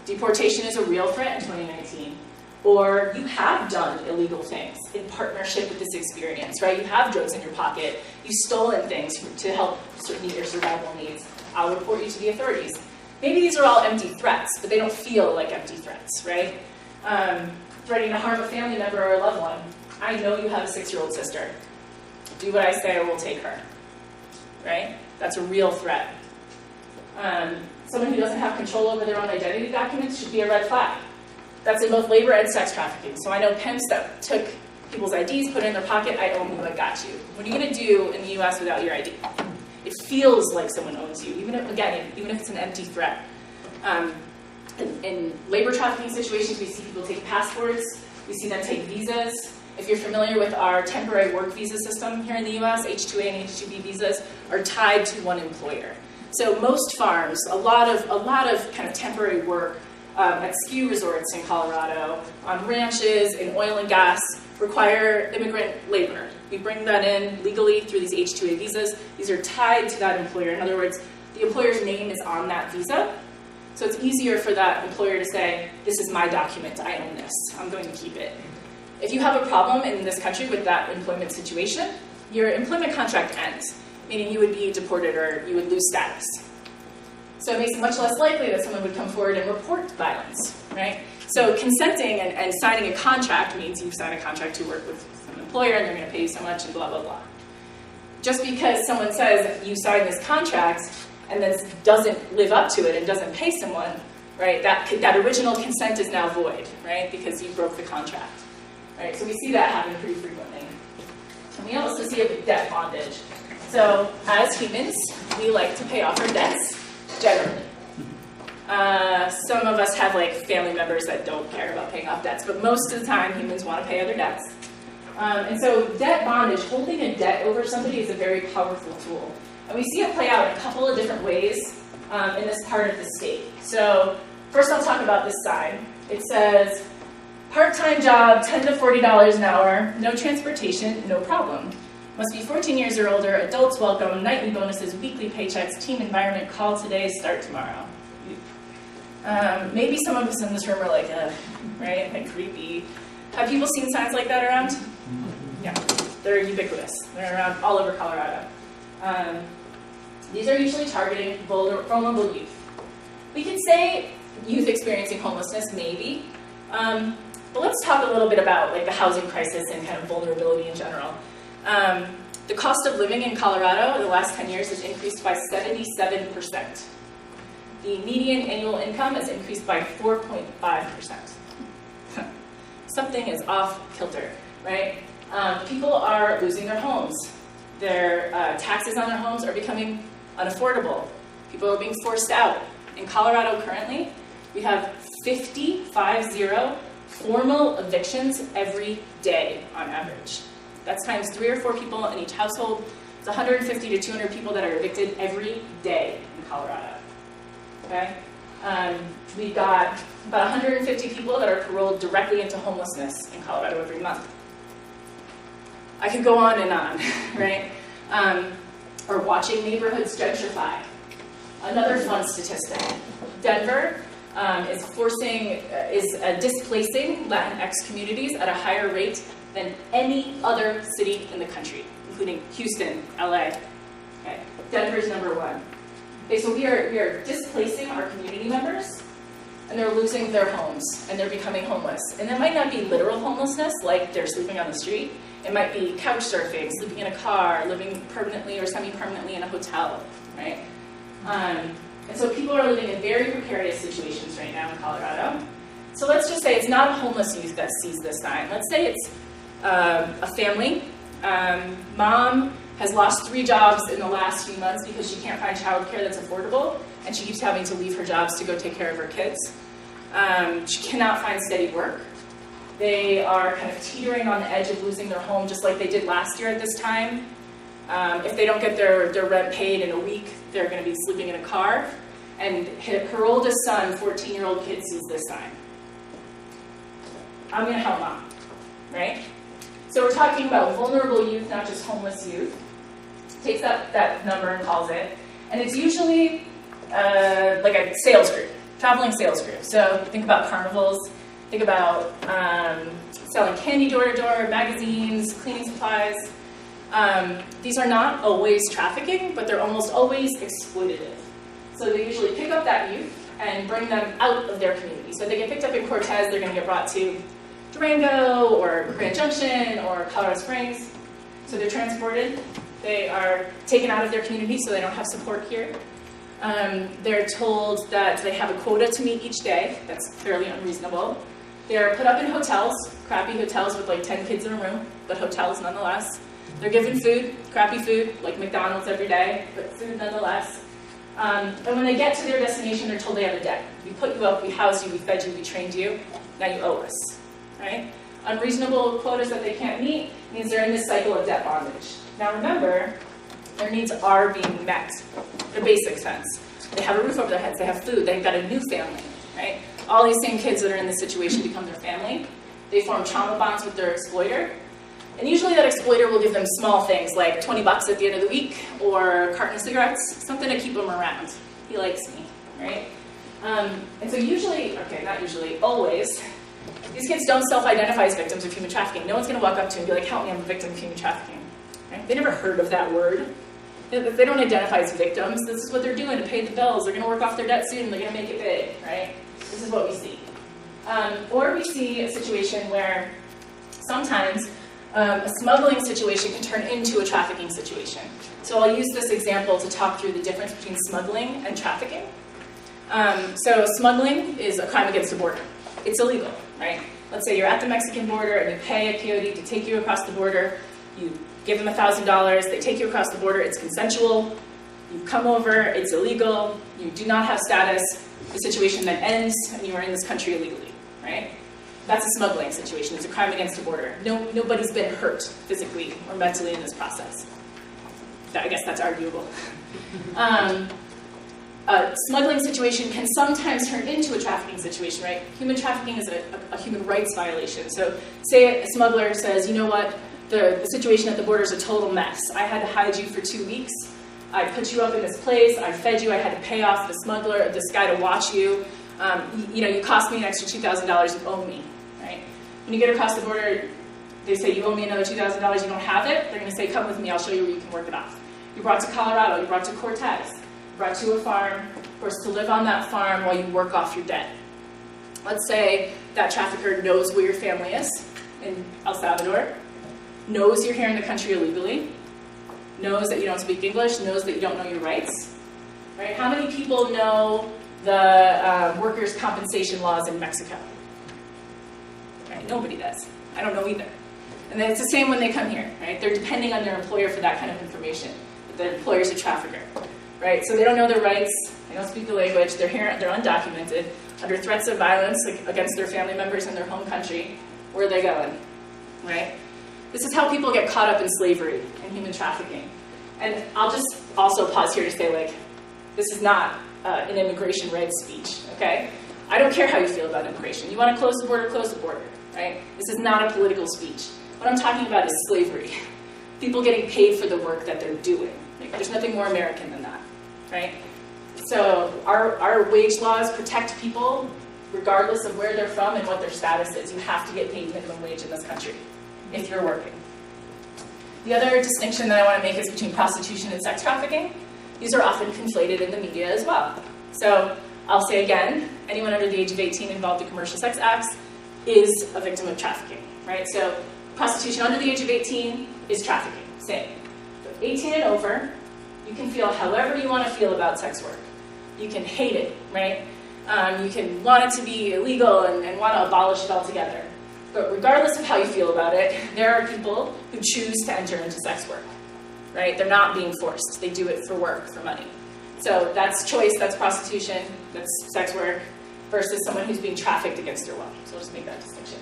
Deportation is a real threat in 2019. Or you have done illegal things in partnership with this experience, right? You have drugs in your pocket. You've stolen things to help meet your survival needs. I'll report you to the authorities. Maybe these are all empty threats, but they don't feel like empty threats, right? Threatening to harm a family member or a loved one. I know you have a 6-year-old sister. Do what I say or we'll take her, right? That's a real threat. Someone who doesn't have control over their own identity documents should be a red flag. That's in both labor and sex trafficking. So I know pimps that took people's IDs, put it in their pocket, I own you, I got you. What are you gonna do in the US without your ID? It feels like someone owns you, even if it's an empty threat. In labor trafficking situations, we see people take passports, we see them take visas. If you're familiar with our temporary work visa system here in the US, H-2A and H-2B visas are tied to one employer. So most farms, a lot of kind of temporary work at ski resorts in Colorado, on ranches, in oil and gas, require immigrant labor. We bring that in legally through these H-2A visas. These are tied to that employer. In other words, the employer's name is on that visa. So it's easier for that employer to say, this is my document, I own this, I'm going to keep it. If you have a problem in this country with that employment situation, your employment contract ends, meaning you would be deported or you would lose status. So it makes it much less likely that someone would come forward and report violence, right? So consenting and signing a contract means you sign a contract to work with some employer and they're going to pay you so much and blah, blah, blah. Just because someone says you signed this contract and then doesn't live up to it and doesn't pay someone, right, that original consent is now void, right, because you broke the contract. Right, so we see that happen pretty frequently. And we also see it with debt bondage. So as humans, we like to pay off our debts, generally. Some of us have like family members that don't care about paying off debts, but most of the time humans want to pay other debts. And so debt bondage, holding a debt over somebody is a very powerful tool. And we see it play out in a couple of different ways in this part of the state. So first I'll talk about this sign. It says, part-time job, $10 to $40 an hour, no transportation, no problem. Must be 14 years or older, adults welcome, nightly bonuses, weekly paychecks, team environment, call today, start tomorrow. Maybe some of us in this room are like, right, like creepy. Have people seen signs like that around? Yeah, they're ubiquitous. They're around all over Colorado. These are usually targeting vulnerable youth. We could say youth experiencing homelessness, maybe. But let's talk a little bit about like the housing crisis and kind of vulnerability in general. The cost of living in Colorado in the last 10 years has increased by 77%. The median annual income has increased by 4.5%. Something is off kilter, right? People are losing their homes. Their taxes on their homes are becoming unaffordable. People are being forced out. In Colorado currently, we have 50 formal evictions every day on average. That's times 3 or 4 people in each household. It's 150 to 200 people that are evicted every day in Colorado. Okay? We've got about 150 people that are paroled directly into homelessness in Colorado every month. I could go on and on, right? Or watching neighborhoods gentrify. Another fun statistic. Denver is displacing Latinx communities at a higher rate than any other city in the country, including Houston, LA. Okay. Denver's number 1. Okay, so we are displacing our community members, and they're losing their homes, and they're becoming homeless. And that might not be literal homelessness, like they're sleeping on the street. It might be couch surfing, sleeping in a car, living permanently or semi-permanently in a hotel, right? And so people are living in very precarious situations right now in Colorado. So let's just say it's not a homeless youth that sees this sign. Let's say it's a family. Mom has lost 3 jobs in the last few months because she can't find childcare that's affordable, and she keeps having to leave her jobs to go take care of her kids. She cannot find steady work. They are kind of teetering on the edge of losing their home, just like they did last year at this time. If they don't get their rent paid in a week, they're going to be sleeping in a car. And her oldest son, 14-year-old kid, sees this sign. I'm going to help mom, right? So we're talking about vulnerable youth, not just homeless youth. Takes that number and calls it. And it's usually like a sales group, traveling sales group. So think about carnivals, think about selling candy door to door, magazines, cleaning supplies. These are not always trafficking, but they're almost always exploitative. So they usually pick up that youth and bring them out of their community. So if they get picked up in Cortez, they're going to get brought to Durango or Grand Junction or Colorado Springs. So they're transported. They are taken out of their community so they don't have support here. They're told that they have a quota to meet each day. That's fairly unreasonable. They're put up in hotels, crappy hotels with like 10 kids in a room, but hotels nonetheless. They're given food, crappy food, like McDonald's every day, but food nonetheless. And when they get to their destination, they're told they have a debt. We put you up, we housed you, we fed you, we trained you, now you owe us, right? Unreasonable quotas that they can't meet means they're in this cycle of debt bondage. Now remember, their needs are being met, their basic sense. They have a roof over their heads, they have food, they've got a new family, right? All these same kids that are in this situation become their family. They form trauma bonds with their exploiter. And usually that exploiter will give them small things like $20 at the end of the week or a carton of cigarettes, something to keep them around. He likes me, right? And so usually, okay, not usually, always, these kids don't self-identify as victims of human trafficking. No one's going to walk up to them and be like, help me, I'm a victim of human trafficking. Right? They never heard of that word. They don't identify as victims. This is what they're doing to pay the bills. They're going to work off their debt soon. They're going to make it big, right? This is what we see. Or we see a situation where sometimes a smuggling situation can turn into a trafficking situation. So I'll use this example to talk through the difference between smuggling and trafficking. So smuggling is a crime against the border. It's illegal, right? Let's say you're at the Mexican border and you pay a coyote to take you across the border. You give them $1,000. They take you across the border. It's consensual. You come over. It's illegal. You do not have status. The situation then ends and you are in this country illegally, right? That's a smuggling situation. It's a crime against the border. Nobody's been hurt physically or mentally in this process. I guess that's arguable. A smuggling situation can sometimes turn into a trafficking situation, right? Human trafficking is a human rights violation. So say a smuggler says, you know what, the situation at the border is a total mess. I had to hide you for 2 weeks. I put you up in this place. I fed you. I had to pay off the smuggler, this guy to watch you. You cost me an extra $2,000. You owe me, right? When you get across the border, they say you owe me another $2,000. You don't have it. They're going to say, come with me. I'll show you where you can work it off. You're brought to Colorado. You're brought to Cortez. Brought to a farm, forced to live on that farm while you work off your debt. Let's say that trafficker knows where your family is in El Salvador, knows you're here in the country illegally, knows that you don't speak English, knows that you don't know your rights? Right? How many people know the workers' compensation laws in Mexico? Right? Nobody does. I don't know either. And then it's the same when they come here, right? They're depending on their employer for that kind of information. The employer's a trafficker, right? So they don't know their rights, they don't speak the language, they're here, they're undocumented, under threats of violence against their family members in their home country. Where are they going, right? This is how people get caught up in slavery and human trafficking. And I'll just also pause here to say, like, this is not an immigration rights speech, okay? I don't care how you feel about immigration. You want to close the border, right? This is not a political speech. What I'm talking about is slavery. People getting paid for the work that they're doing. Like, there's nothing more American than that, right? So our wage laws protect people regardless of where they're from and what their status is. You have to get paid minimum wage in this country if you're working. The other distinction that I want to make is between prostitution and sex trafficking. These are often conflated in the media as well. So I'll say again, anyone under the age of 18 involved in commercial sex acts is a victim of trafficking, right? So prostitution under the age of 18 is trafficking, same. So 18 and over, you can feel however you want to feel about sex work. You can hate it, right? You can want it to be illegal and want to abolish it altogether. But regardless of how you feel about it, there are people who choose to enter into sex work, right? They're not being forced. They do it for work, for money. So that's choice, that's prostitution, that's sex work, versus someone who's being trafficked against their will. So I'll just make that distinction.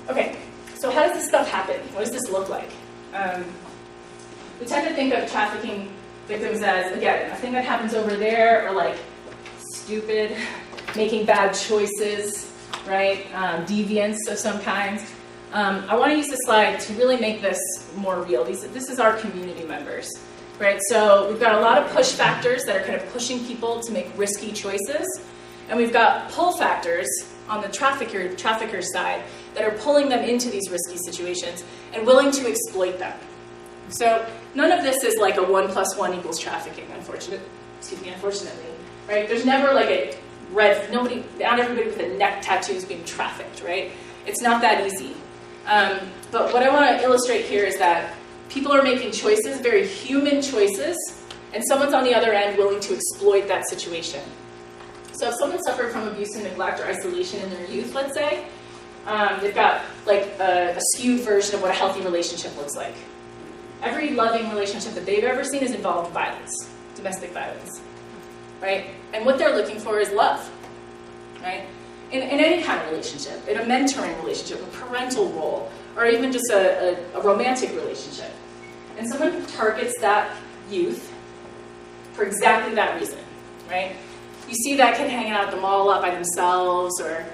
Okay, so how does this stuff happen? What does this look like? We tend to think of trafficking victims as, again, a thing that happens over there, or like stupid, making bad choices, right? Deviance of some kind. I want to use this slide to really make this more real. This is our community members, right? So we've got a lot of push factors that are kind of pushing people to make risky choices, and we've got pull factors on the trafficker side that are pulling them into these risky situations and willing to exploit them. So none of this is like a 1 + 1 = trafficking, unfortunately, right? There's never like a not everybody with a neck tattoo is being trafficked, right? It's not that easy. But what I want to illustrate here is that people are making choices, very human choices, and someone's on the other end willing to exploit that situation. So if someone suffered from abuse and neglect or isolation in their youth, let's say, they've got like a skewed version of what a healthy relationship looks like. Every loving relationship that they've ever seen has involved violence, domestic violence, right? And what they're looking for is love, right? In any kind of relationship, in a mentoring relationship, a parental role, or even just a romantic relationship. And someone targets that youth for exactly that reason, right? You see that kid hanging out at the mall a lot by themselves, or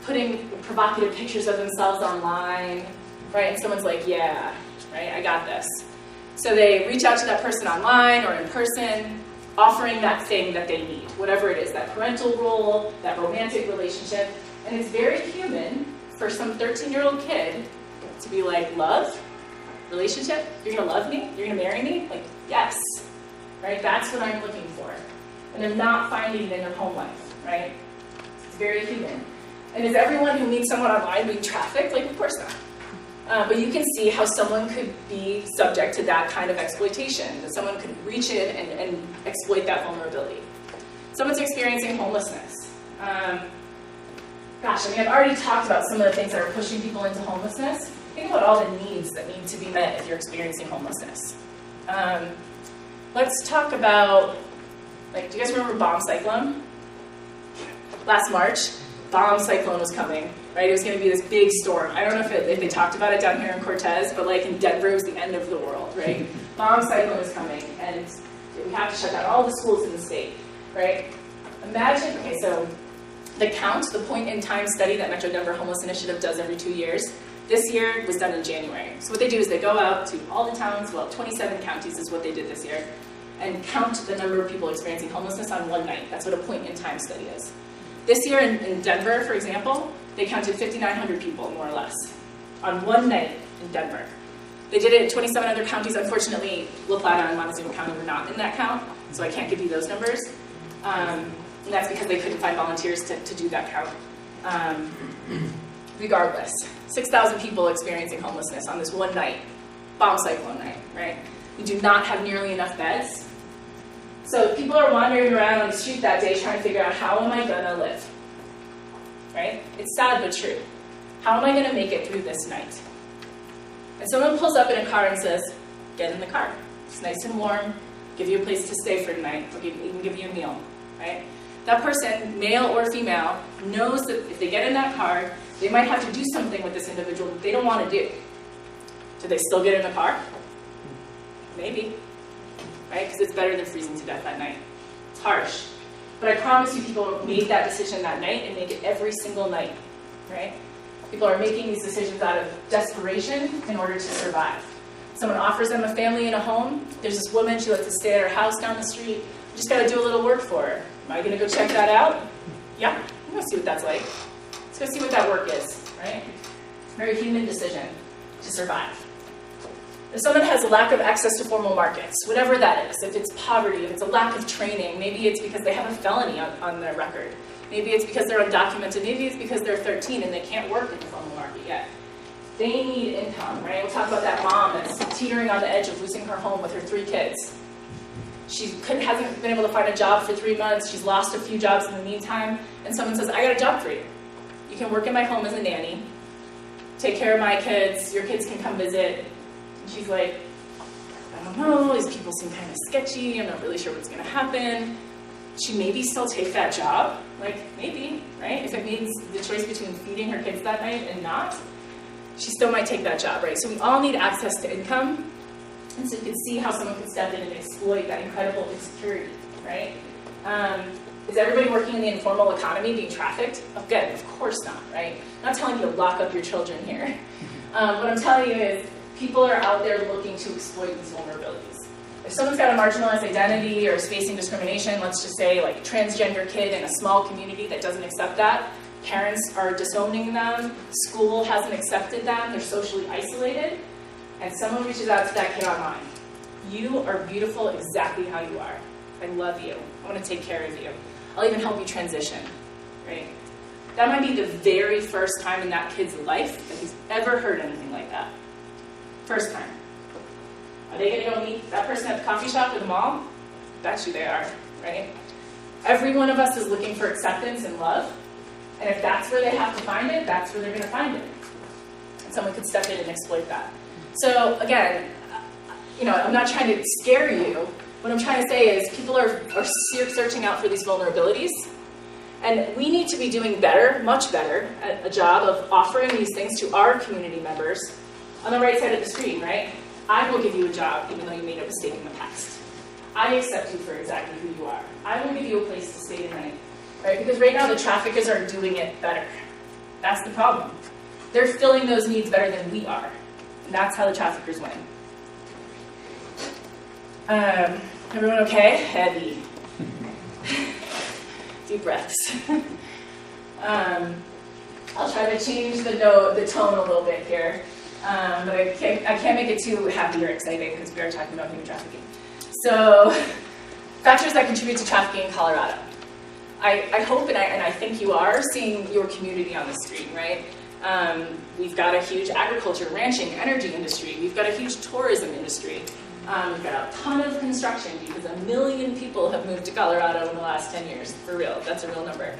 putting provocative pictures of themselves online, right? And someone's like, yeah, right, I got this. So they reach out to that person online or in person, offering that thing that they need, whatever it is, that parental role, that romantic relationship. And it's very human for some 13-year-old kid to be like, love? Relationship? You're gonna love me? You're gonna marry me? Like, yes, right? That's what I'm looking for. And they're not finding it in their home life, right? It's very human. And is everyone who meets someone online being trafficked? Like, of course not. But you can see how someone could be subject to that kind of exploitation, that someone could reach in and exploit that vulnerability. Someone's experiencing homelessness. Gosh, I mean, I've already talked about some of the things that are pushing people into homelessness. Think about all the needs that need to be met if you're experiencing homelessness. Let's talk about, like, do you guys remember bomb cyclone? Last March, bomb cyclone was coming, right? It was going to be this big storm. I don't know if they talked about it down here in Cortez, but like in Denver, it was the end of the world, right? Bomb cyclone was coming, and we have to shut down all the schools in the state, right? Imagine, okay, so the count, the point-in-time study that Metro Denver Homeless Initiative does every 2 years, this year was done in January. So what they do is they go out to all the towns, well, 27 counties is what they did this year, and count the number of people experiencing homelessness on one night. That's what a point-in-time study is. This year in Denver, for example, they counted 5,900 people, more or less, on one night in Denver. They did it in 27 other counties. Unfortunately, La Plata and Montezuma County were not in that count, so I can't give you those numbers. And that's because they couldn't find volunteers to do that count. Regardless, 6,000 people experiencing homelessness on this one night bomb cyclone night, right? We do not have nearly enough beds. So people are wandering around on the street that day trying to figure out, how am I gonna live, right? It's sad but true. How am I gonna make it through this night? And someone pulls up in a car and says, get in the car. It's nice and warm, give you a place to stay for the night, or even give you a meal, right? That person, male or female, knows that if they get in that car, they might have to do something with this individual that they don't want to do. Do they still get in the car? Maybe, right? Because it's better than freezing to death that night. It's harsh. But I promise you, people made that decision that night and make it every single night, right? People are making these decisions out of desperation in order to survive. Someone offers them a family and a home. There's this woman, she lets us stay at her house down the street. We just got to do a little work for her. Am I going to go check that out? Yeah, I'm going to see what that's like. Let's go see what that work is, right? It's a very human decision to survive. If someone has a lack of access to formal markets, whatever that is, if it's poverty, if it's a lack of training, maybe it's because they have a felony on their record. Maybe it's because they're undocumented. Maybe it's because they're 13 and they can't work in the formal market yet. They need income, right? We'll talk about that mom that's teetering on the edge of losing her home with her 3 kids. She hasn't been able to find a job for 3 months. She's lost a few jobs in the meantime. And someone says, I got a job for you. You can work in my home as a nanny, take care of my kids, your kids can come visit. And she's like, I don't know, these people seem kind of sketchy, I'm not really sure what's going to happen. She maybe still take that job, like maybe, right? If it means the choice between feeding her kids that night and not, she still might take that job, right? So we all need access to income. And so you can see how someone could step in and exploit that incredible insecurity, right? Is everybody working in the informal economy being trafficked? Again, of course not, right? I'm not telling you to lock up your children here. What I'm telling you is people are out there looking to exploit these vulnerabilities. If someone's got a marginalized identity or is facing discrimination, let's just say like a transgender kid in a small community that doesn't accept that, parents are disowning them, school hasn't accepted them, they're socially isolated, and someone reaches out to that kid online. You are beautiful exactly how you are. I love you. I want to take care of you. I'll even help you transition, right? That might be the very first time in that kid's life that he's ever heard anything like that. First time. Are they going to go meet that person at the coffee shop or the mall? Bet you they are, right? Every one of us is looking for acceptance and love. And if that's where they have to find it, that's where they're going to find it. And someone could step in and exploit that. So again, I'm not trying to scare you. What I'm trying to say is people are searching out for these vulnerabilities. And we need to be doing better, much better, at a job of offering these things to our community members on the right side of the screen, right? I will give you a job even though you made a mistake in the past. I accept you for exactly who you are. I will give you a place to stay tonight, right? Because right now the traffickers are doing it better. That's the problem. They're filling those needs better than we are. And that's how the traffickers win. Everyone okay? Heavy. Deep breaths. I'll try to change the tone a little bit here. But I can't make it too happy or exciting because we are talking about human trafficking. So, factors that contribute to trafficking in Colorado. I hope and I think you are seeing your community on the street, right? We've got a huge agriculture, ranching, energy industry. We've got a huge tourism industry. We've got a ton of construction because 1 million people have moved to Colorado in the last 10 years. For real, that's a real number.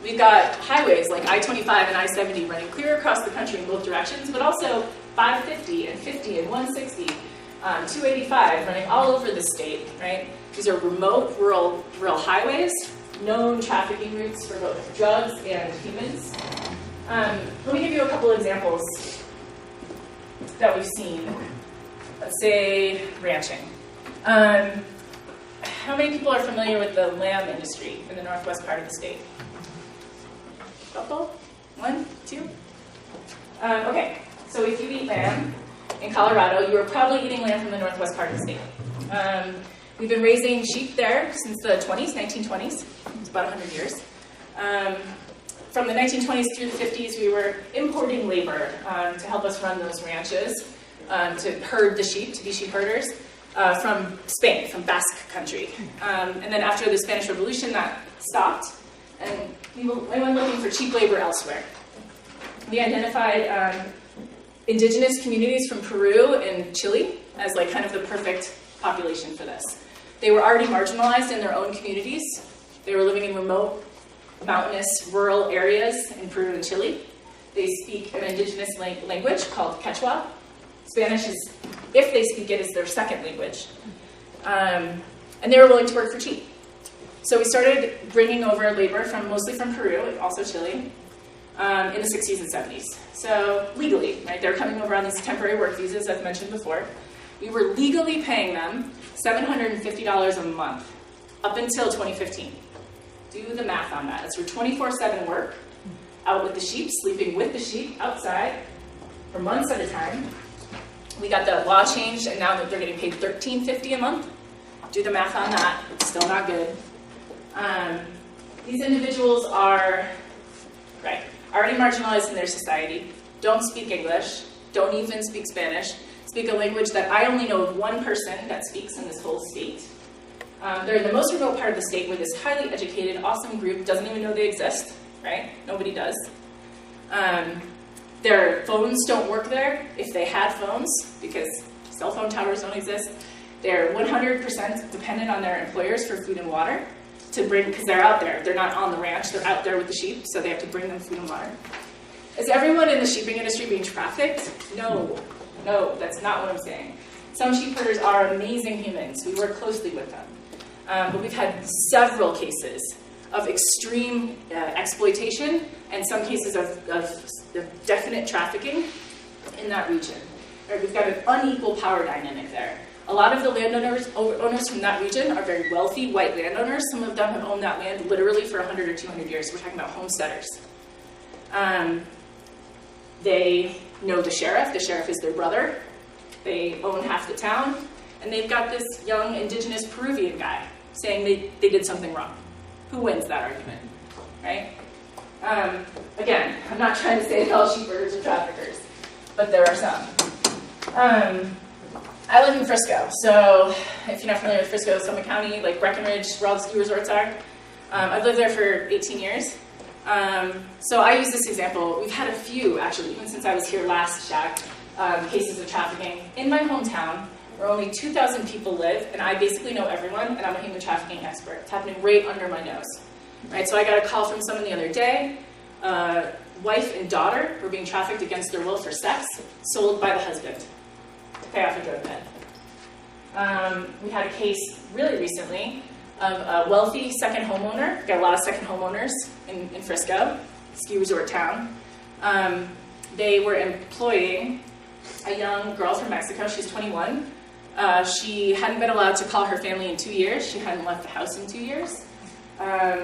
We've got highways like I-25 and I-70 running clear across the country in both directions, but also 550 and 50 and 160, 285 running all over the state, right? These are remote, rural highways, known trafficking routes for both drugs and humans. Let me give you a couple examples that we've seen. Let's say ranching. How many people are familiar with the lamb industry in the northwest part of the state? Couple? 1, 2? Okay, so if you eat lamb in Colorado, you are probably eating lamb from the northwest part of the state. We've been raising sheep there since the 1920s. It's about 100 years. From the 1920s through the 50s, we were importing labor to help us run those ranches, to herd the sheep, to be sheep herders, from Spain, from Basque country. And then after the Spanish Revolution, that stopped, and we went looking for cheap labor elsewhere. We identified indigenous communities from Peru and Chile as like kind of the perfect population for this. They were already marginalized in their own communities. They were living in remote, mountainous, rural areas in Peru and Chile. They speak an indigenous language called Quechua. Spanish is, if they speak it, is their second language. And they were willing to work for cheap. So we started bringing over labor mostly from Peru, also Chile, in the 60s and 70s. So legally, right? They're coming over on these temporary work visas, as mentioned before. We were legally paying them $750 a month up until 2015. Do the math on that. That's for 24/7 work, out with the sheep, sleeping with the sheep outside for months at a time. We got the law changed, and now that they're getting paid $13.50 a month. Do the math on that. It's still not good. These individuals are already marginalized in their society, don't speak English, don't even speak Spanish, speak a language that I only know of one person that speaks in this whole state. They're in the most remote part of the state where this highly educated, awesome group doesn't even know they exist, right? Nobody does. Their phones don't work there, if they had phones, because cell phone towers don't exist. They're 100% dependent on their employers for food and water to bring, because they're out there. They're not on the ranch, they're out there with the sheep, so they have to bring them food and water. Is everyone in the sheeping industry being trafficked? No, that's not what I'm saying. Some sheep herders are amazing humans. We work closely with them. But we've had several cases of extreme exploitation and some cases of definite trafficking in that region. Right, we've got an unequal power dynamic there. A lot of the landowners from that region are very wealthy white landowners. Some of them have owned that land literally for 100 or 200 years. We're talking about homesteaders. They know the sheriff. The sheriff is their brother. They own half the town. And they've got this young indigenous Peruvian guy saying they did something wrong. Who wins that argument, right? Again, I'm not trying to say that all sheep herders are traffickers, but there are some. I live in Frisco, so if you're not familiar with Frisco, Montezuma County, like Breckenridge, where all the ski resorts are. I've lived there for 18 years. So I use this example. We've had a few, actually, even since I was here last, Shaq, cases of trafficking. In my hometown, where only 2,000 people live, and I basically know everyone, and I'm a human trafficking expert. It's happening right under my nose. Right? So I got a call from someone the other day. Wife and daughter were being trafficked against their will for sex, sold by the husband to pay off a drug debt. We had a case really recently of a wealthy second homeowner. Got a lot of second homeowners in Frisco, ski resort town. They were employing a young girl from Mexico. She's 21. She hadn't been allowed to call her family in 2 years. She hadn't left the house in 2 years.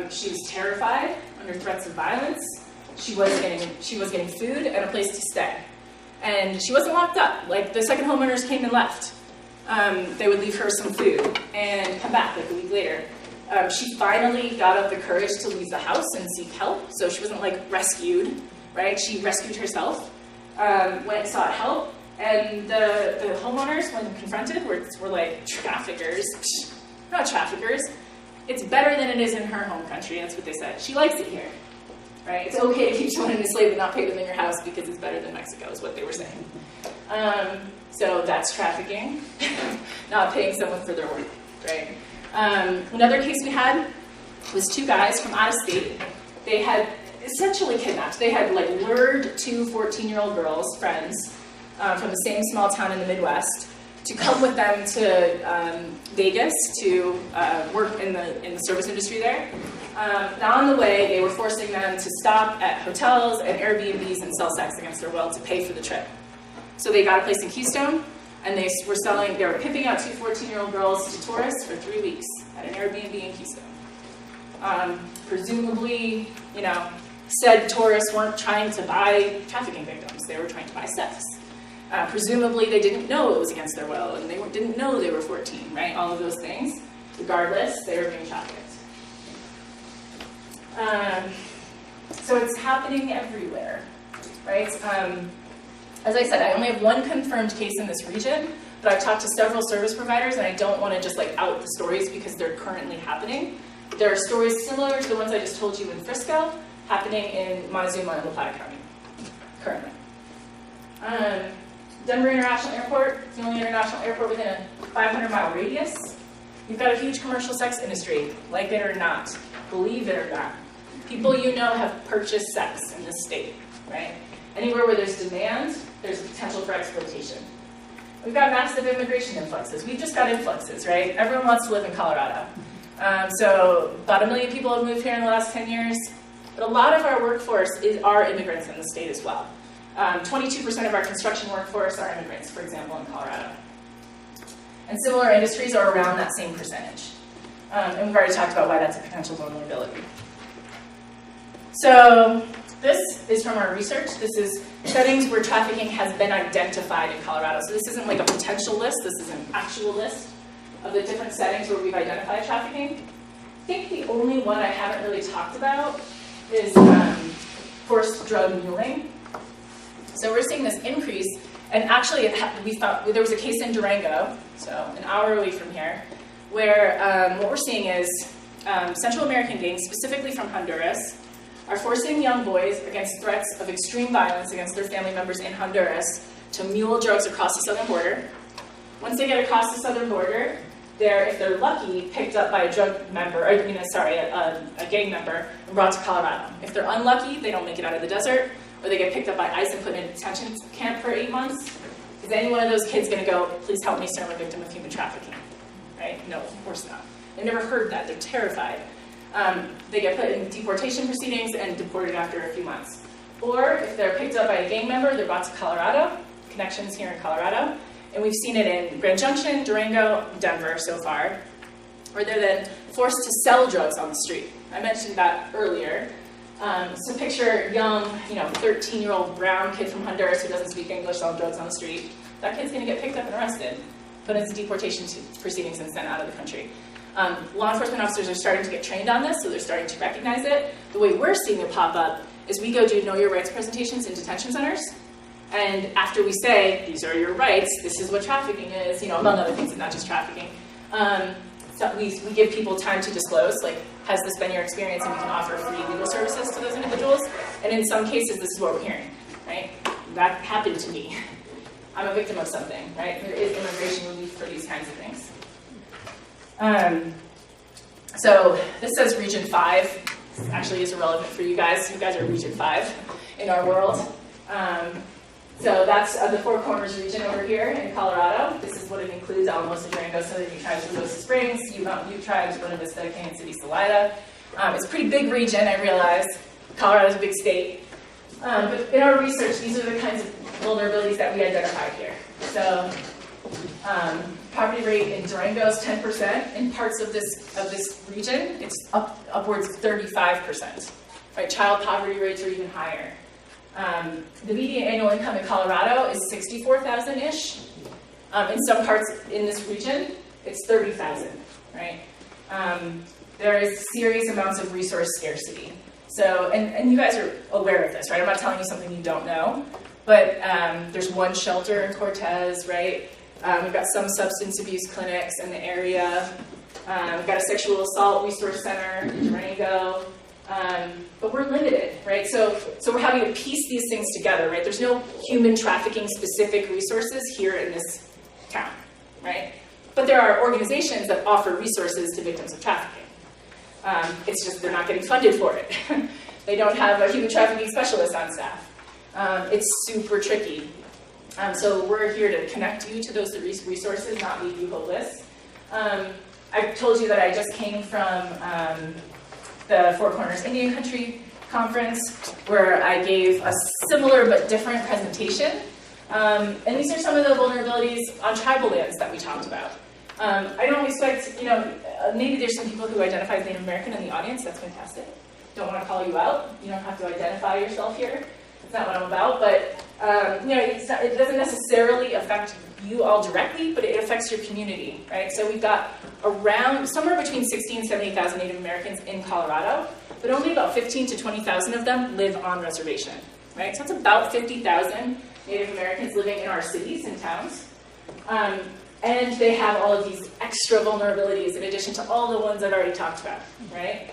She was terrified, under threats of violence. She was getting food and a place to stay. And she wasn't locked up. Like, the second homeowners came and left. They would leave her some food and come back like a week later. She finally got up the courage to leave the house and seek help. So she wasn't like rescued, right? She rescued herself, went and sought help. And the homeowners, when confronted, were like, traffickers. Psh, not traffickers. It's better than it is in her home country. That's what they said. She likes it here, right? It's okay to keep someone enslaved and not pay them in your house because it's better than Mexico, is what they were saying. So that's trafficking, not paying someone for their work, right? Another case we had was two guys from out of state. They had essentially kidnapped. They had like lured two 14-year-old girls, friends, from the same small town in the Midwest, to come with them to Vegas to work in the service industry there. Now on the way, they were forcing them to stop at hotels and Airbnbs and sell sex against their will to pay for the trip. So they got a place in Keystone, and they were pimping out two 14-year-old girls to tourists for 3 weeks at an Airbnb in Keystone. Presumably, said tourists weren't trying to buy trafficking victims, they were trying to buy sex. Presumably they didn't know it was against their will, and they didn't know they were 14, right? All of those things. Regardless, they were being trafficked. So it's happening everywhere, right? As I said, I only have one confirmed case in this region, but I've talked to several service providers, and I don't want to just out the stories because they're currently happening. There are stories similar to the ones I just told you in Frisco, happening in Montezuma and La Plata County, currently. Denver International Airport is the only international airport within a 500-mile radius. You've got a huge commercial sex industry, like it or not, believe it or not. People you know have purchased sex in this state, right? Anywhere where there's demand, there's potential for exploitation. We've got massive immigration influxes. We've just got influxes, right? Everyone wants to live in Colorado. So about 1 million people have moved here in the last 10 years. But a lot of our workforce are immigrants in the state as well. 22% of our construction workforce are immigrants, for example, in Colorado. And similar industries are around that same percentage. And we've already talked about why that's a potential vulnerability. So this is from our research. This is settings where trafficking has been identified in Colorado. So this isn't like a potential list. This is an actual list of the different settings where we've identified trafficking. I think the only one I haven't really talked about is forced drug muling. So we're seeing this increase, and actually we found there was a case in Durango, so an hour away from here, where what we're seeing is Central American gangs, specifically from Honduras, are forcing young boys against threats of extreme violence against their family members in Honduras to mule drugs across the southern border. Once they get across the southern border, they're, if they're lucky, picked up by a drug member, or, a gang member, and brought to Colorado. If they're unlucky, they don't make it out of the desert, or they get picked up by ICE and put in a detention camp for 8 months. Is any one of those kids going to go, please help me, sir, I'm a victim of human trafficking? Right? No, of course not. They've never heard that. They're terrified. They get put in deportation proceedings and deported after a few months. Or if they're picked up by a gang member, they're brought to Colorado, connections here in Colorado, and we've seen it in Grand Junction, Durango, Denver so far, where they're then forced to sell drugs on the street. I mentioned that earlier. So picture young, 13-year-old brown kid from Honduras who doesn't speak English selling drugs on the street. That kid's going to get picked up and arrested, put into deportation proceedings and sent out of the country. Law enforcement officers are starting to get trained on this, so they're starting to recognize it. The way we're seeing it pop up is we go do Know Your Rights presentations in detention centers, and after we say, these are your rights, this is what trafficking is, among other things, and not just trafficking, so we give people time to disclose, like, has this been your experience, and we can offer free legal services to those individuals, and in some cases, this is what we're hearing, right? That happened to me. I'm a victim of something, right? There is immigration relief for these kinds of things. So this says Region 5. This actually is irrelevant for you guys. You guys are Region 5 in our world. So that's the Four Corners region over here in Colorado. This is what it includes: Alamosa, Durango, Southern Ute Tribes, Rugosa Springs, Ute Tribes, Buena Vista, Canyon City, Salida. It's a pretty big region, I realize. Colorado's a big state. But in our research, these are the kinds of vulnerabilities that we identified here. So poverty rate in Durango is 10%. In parts of this region, it's upwards 35%. Right? Child poverty rates are even higher. The median annual income in Colorado is $64,000-ish. In some parts in this region, it's $30,000. Right? There is serious amounts of resource scarcity. So, and you guys are aware of this, right? I'm not telling you something you don't know, but there's one shelter in Cortez, right? We've got some substance abuse clinics in the area. We've got a sexual assault resource center in Durango. But we're limited, right? So we're having to piece these things together, right? There's no human trafficking specific resources here in this town, right? But there are organizations that offer resources to victims of trafficking. It's just they're not getting funded for it. They don't have a human trafficking specialist on staff. It's super tricky. So we're here to connect you to those resources, not leave you hopeless. I told you that I just came from the Four Corners Indian Country Conference, where I gave a similar but different presentation. And these are some of the vulnerabilities on tribal lands that we talked about. I don't expect, maybe there's some people who identify as Native American in the audience. That's fantastic. Don't want to call you out. You don't have to identify yourself here. That's not what I'm about. But, it doesn't necessarily affect you all directly, but it affects your community, right? So we've got around somewhere between 60,000 and 70,000 Native Americans in Colorado, but only about 15,000 to 20,000 of them live on reservation, right? So it's about 50,000 Native Americans living in our cities and towns. And they have all of these extra vulnerabilities in addition to all the ones I've already talked about, right?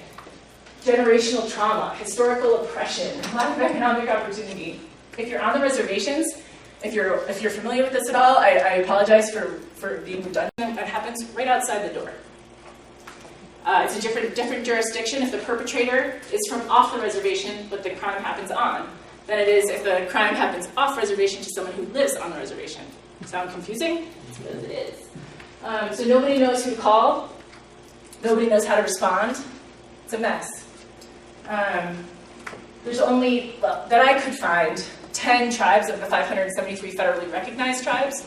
Generational trauma, historical oppression, lack of economic opportunity. If you're on the reservations, if you're familiar with this at all, I apologize for being redundant. That happens right outside the door. It's a different jurisdiction if the perpetrator is from off the reservation, but the crime happens on, than it is if the crime happens off reservation to someone who lives on the reservation. Sound confusing? Because it is. So nobody knows who to call. Nobody knows how to respond. It's a mess. There's only, well, that I could find, 10 tribes of the 573 federally recognized tribes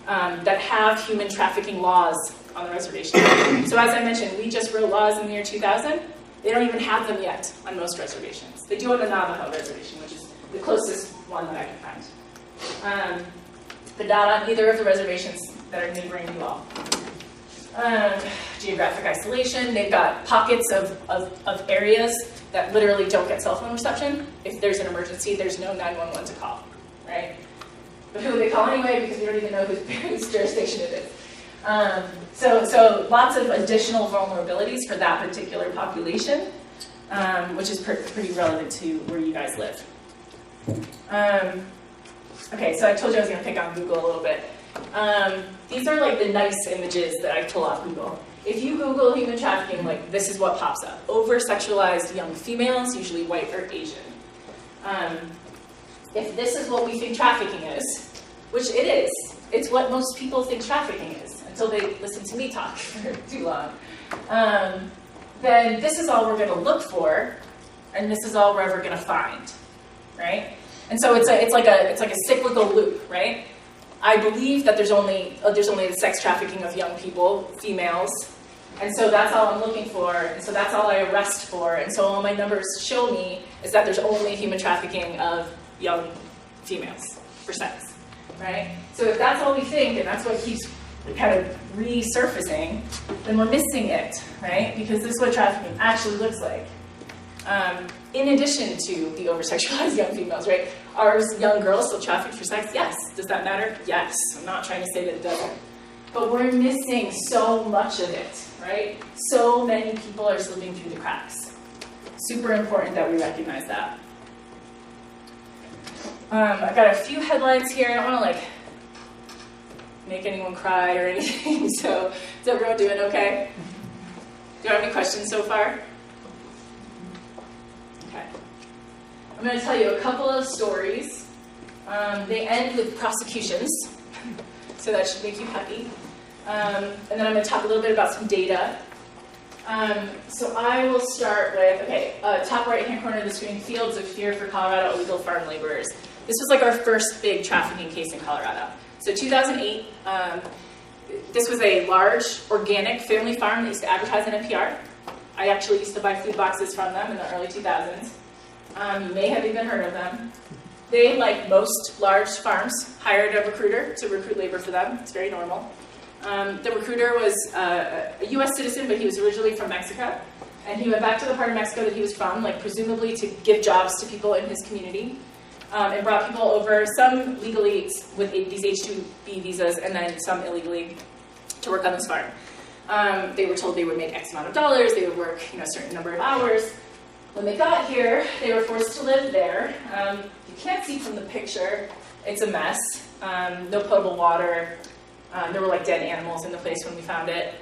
that have human trafficking laws on the reservation. So as I mentioned, we just wrote laws in the year 2000. They don't even have them yet on most reservations. They do on the Navajo reservation, which is the closest one that I can find. But not on either of the reservations that are neighboring you all. Geographic isolation, they've got pockets of areas that literally don't get cell phone reception. If there's an emergency, there's no 911 to call, right? But who would they call anyway, because we don't even know whose jurisdiction it is. So lots of additional vulnerabilities for that particular population, which is pretty relevant to where you guys live. Okay, so I told you I was going to pick on Google a little bit. These are like the nice images that I pull off Google. If you Google human trafficking, like this is what pops up. Over-sexualized young females, usually white or Asian. If this is what we think trafficking is, which it is, it's what most people think trafficking is, until they listen to me talk for too long, then this is all we're going to look for, and this is all we're ever going to find, right? And so it's like a cyclical loop, right? I believe that there's only the sex trafficking of young people, females, and so that's all I'm looking for, and so that's all I arrest for, and so all my numbers show me is that there's only human trafficking of young females for sex, right? So if that's all we think, and that's what keeps kind of resurfacing, then we're missing it, right? Because this is what trafficking actually looks like. In addition to the over-sexualized young females, right? Are young girls still trafficked for sex? Yes. Does that matter? Yes. I'm not trying to say that it doesn't. But we're missing so much of it, right? So many people are slipping through the cracks. Super important that we recognize that. I've got a few headlines here. I don't want to like make anyone cry or anything. So is everyone doing okay? Do you have any questions so far? Okay. I'm going to tell you a couple of stories. They end with prosecutions, so that should make you happy. And then I'm going to talk a little bit about some data. So I will start with, top right-hand corner of the screen, Fields of Fear for Colorado Illegal Farm Laborers. This was like our first big trafficking case in Colorado. So 2008, this was a large organic family farm that used to advertise on NPR. I actually used to buy food boxes from them in the early 2000s. You may have even heard of them. They, like most large farms, hired a recruiter to recruit labor for them. It's very normal. The recruiter was a U.S. citizen, but he was originally from Mexico. And he went back to the part of Mexico that he was from, like presumably to give jobs to people in his community. And brought people over, some legally with these H-2B visas, and then some illegally to work on this farm. They were told they would make X amount of dollars, they would work a certain number of hours. When they got here, they were forced to live there. You can't see from the picture, it's a mess. No potable water. There were like dead animals in the place when we found it.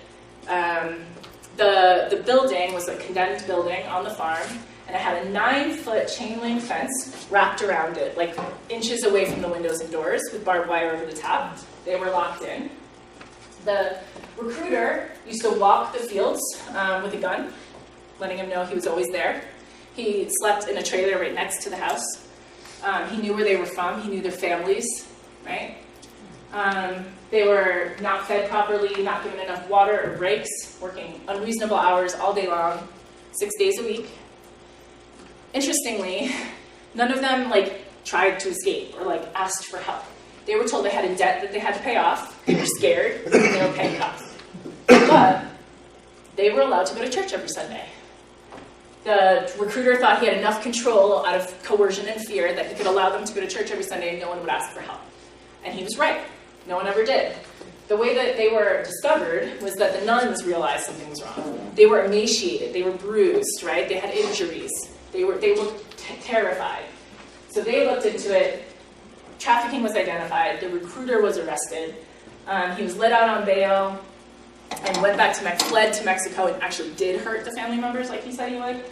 The building was a condemned building on the farm, and it had a 9-foot chain link fence wrapped around it, like inches away from the windows and doors, with barbed wire over the top. They were locked in. The recruiter used to walk the fields with a gun, letting him know he was always there. He slept in a trailer right next to the house. He knew where they were from. He knew their families, right? They were not fed properly, not given enough water or breaks, working unreasonable hours all day long, 6 days a week. Interestingly, none of them tried to escape or asked for help. They were told they had a debt that they had to pay off. They were scared, and they were paying it off. But they were allowed to go to church every Sunday. The recruiter thought he had enough control out of coercion and fear that he could allow them to go to church every Sunday and no one would ask for help. And he was right. No one ever did. The way that they were discovered was that the nuns realized something was wrong. They were emaciated. They were bruised, right? They had injuries. They were terrified. So they looked into it. trafficking was identified, the recruiter was arrested, he was let out on bail, and went back to fled to Mexico and actually did hurt the family members like he said he would.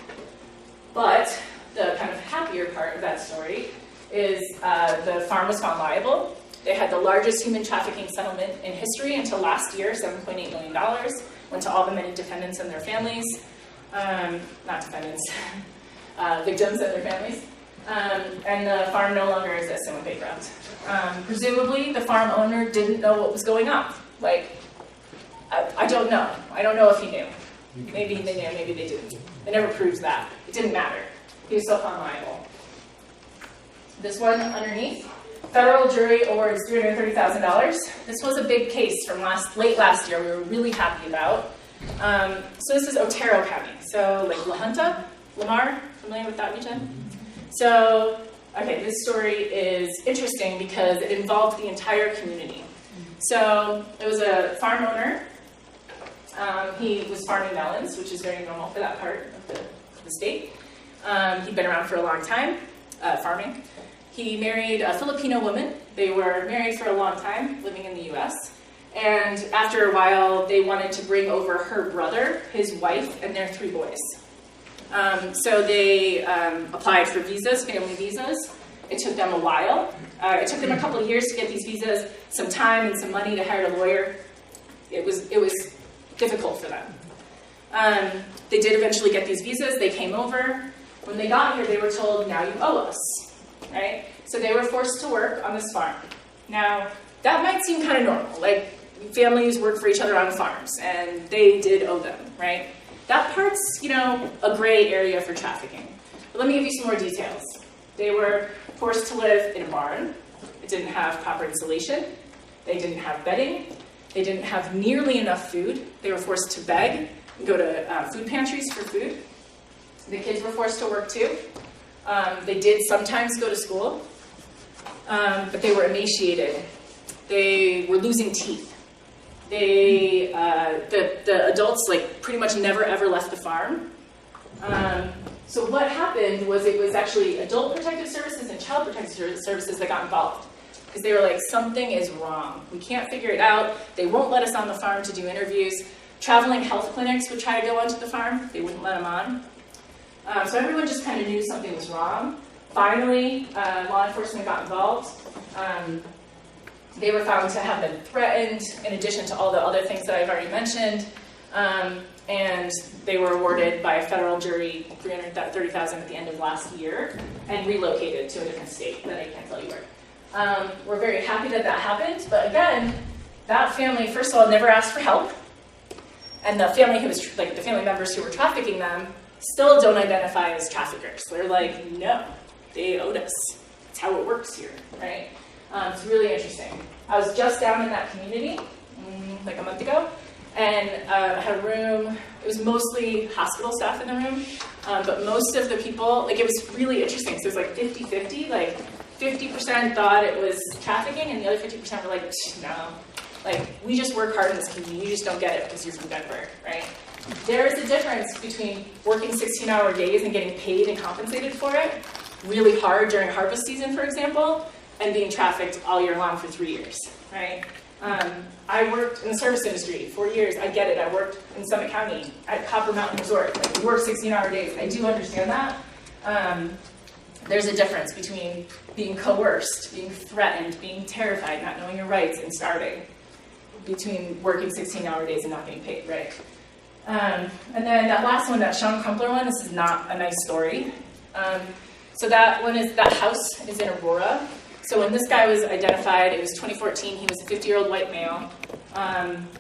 But the kind of happier part of that story is the farm was found liable. They had the largest human trafficking settlement in history until last year, $7.8 million. Went to all the many defendants and their families. Not defendants, victims and their families. And the farm no longer exists and went bankrupt. Presumably, the farm owner didn't know what was going on. Like, I don't know. I don't know if he knew. Maybe they knew, maybe they didn't. It never proves that. It didn't matter. He was still found liable. This one underneath, federal jury awards $330,000. This was a big case from late last year we were really happy about. So this is Otero County. So like La Junta, Lamar, familiar with that region? So, okay, this story is interesting because it involved the entire community. So it was a farm owner. He was farming melons, which is very normal for that part of the state. He'd been around for a long time, farming. He married a Filipino woman. They were married for a long time, living in the US. And after a while, they wanted to bring over her brother, his wife, and their 3 boys. So they applied for visas, family visas. It took them a while. It took them a couple of years to get these visas, some time and some money to hire a lawyer. It was difficult for them. They did eventually get these visas. They came over. When they got here, they were told, now you owe us, right? So they were forced to work on this farm. Now, that might seem kind of normal. Like, families work for each other on farms, and they did owe them, right? That part's, a gray area for trafficking. But let me give you some more details. They were forced to live in a barn. It didn't have proper insulation. They didn't have bedding. They didn't have nearly enough food. They were forced to beg and go to food pantries for food. The kids were forced to work too. They did sometimes go to school, but they were emaciated. They were losing teeth. The adults pretty much never ever left the farm. So what happened was it was actually Adult Protective Services and Child Protective Services that got involved. Because they were like, something is wrong. We can't figure it out. They won't let us on the farm to do interviews. Traveling health clinics would try to go onto the farm. They wouldn't let them on. So everyone just kind of knew something was wrong. Finally, law enforcement got involved. They were found to have been threatened, in addition to all the other things that I've already mentioned. And they were awarded by a federal jury $330,000 at the end of last year and relocated to a different state that I can't tell you where. We're very happy that that happened, but again, that family, first of all, never asked for help. And the family who was, the family members who were trafficking them still don't identify as traffickers. They're like, no, they owed us. That's how it works here, right? It's really interesting. I was just down in that community, like a month ago, and I had a room. It was mostly hospital staff in the room, but most of the people, it was really interesting. So it was like 50-50, 50% thought it was trafficking, and the other 50% were like, no. We just work hard in this community. You just don't get it because you're from Denver, right? There is a difference between working 16-hour days and getting paid and compensated for it, really hard during harvest season, for example, and being trafficked all year long for 3 years, right? I worked in the service industry 4 years. I get it. I worked in Summit County at Copper Mountain Resort. We work 16-hour days. I do understand that. There's a difference between being coerced, being threatened, being terrified, not knowing your rights, and starving, between working 16-hour days and not getting paid, right? And then that last one, that Sean Crumpler one, this is not a nice story. So that house is in Aurora. So when this guy was identified, it was 2014, he was a 50-year-old white male.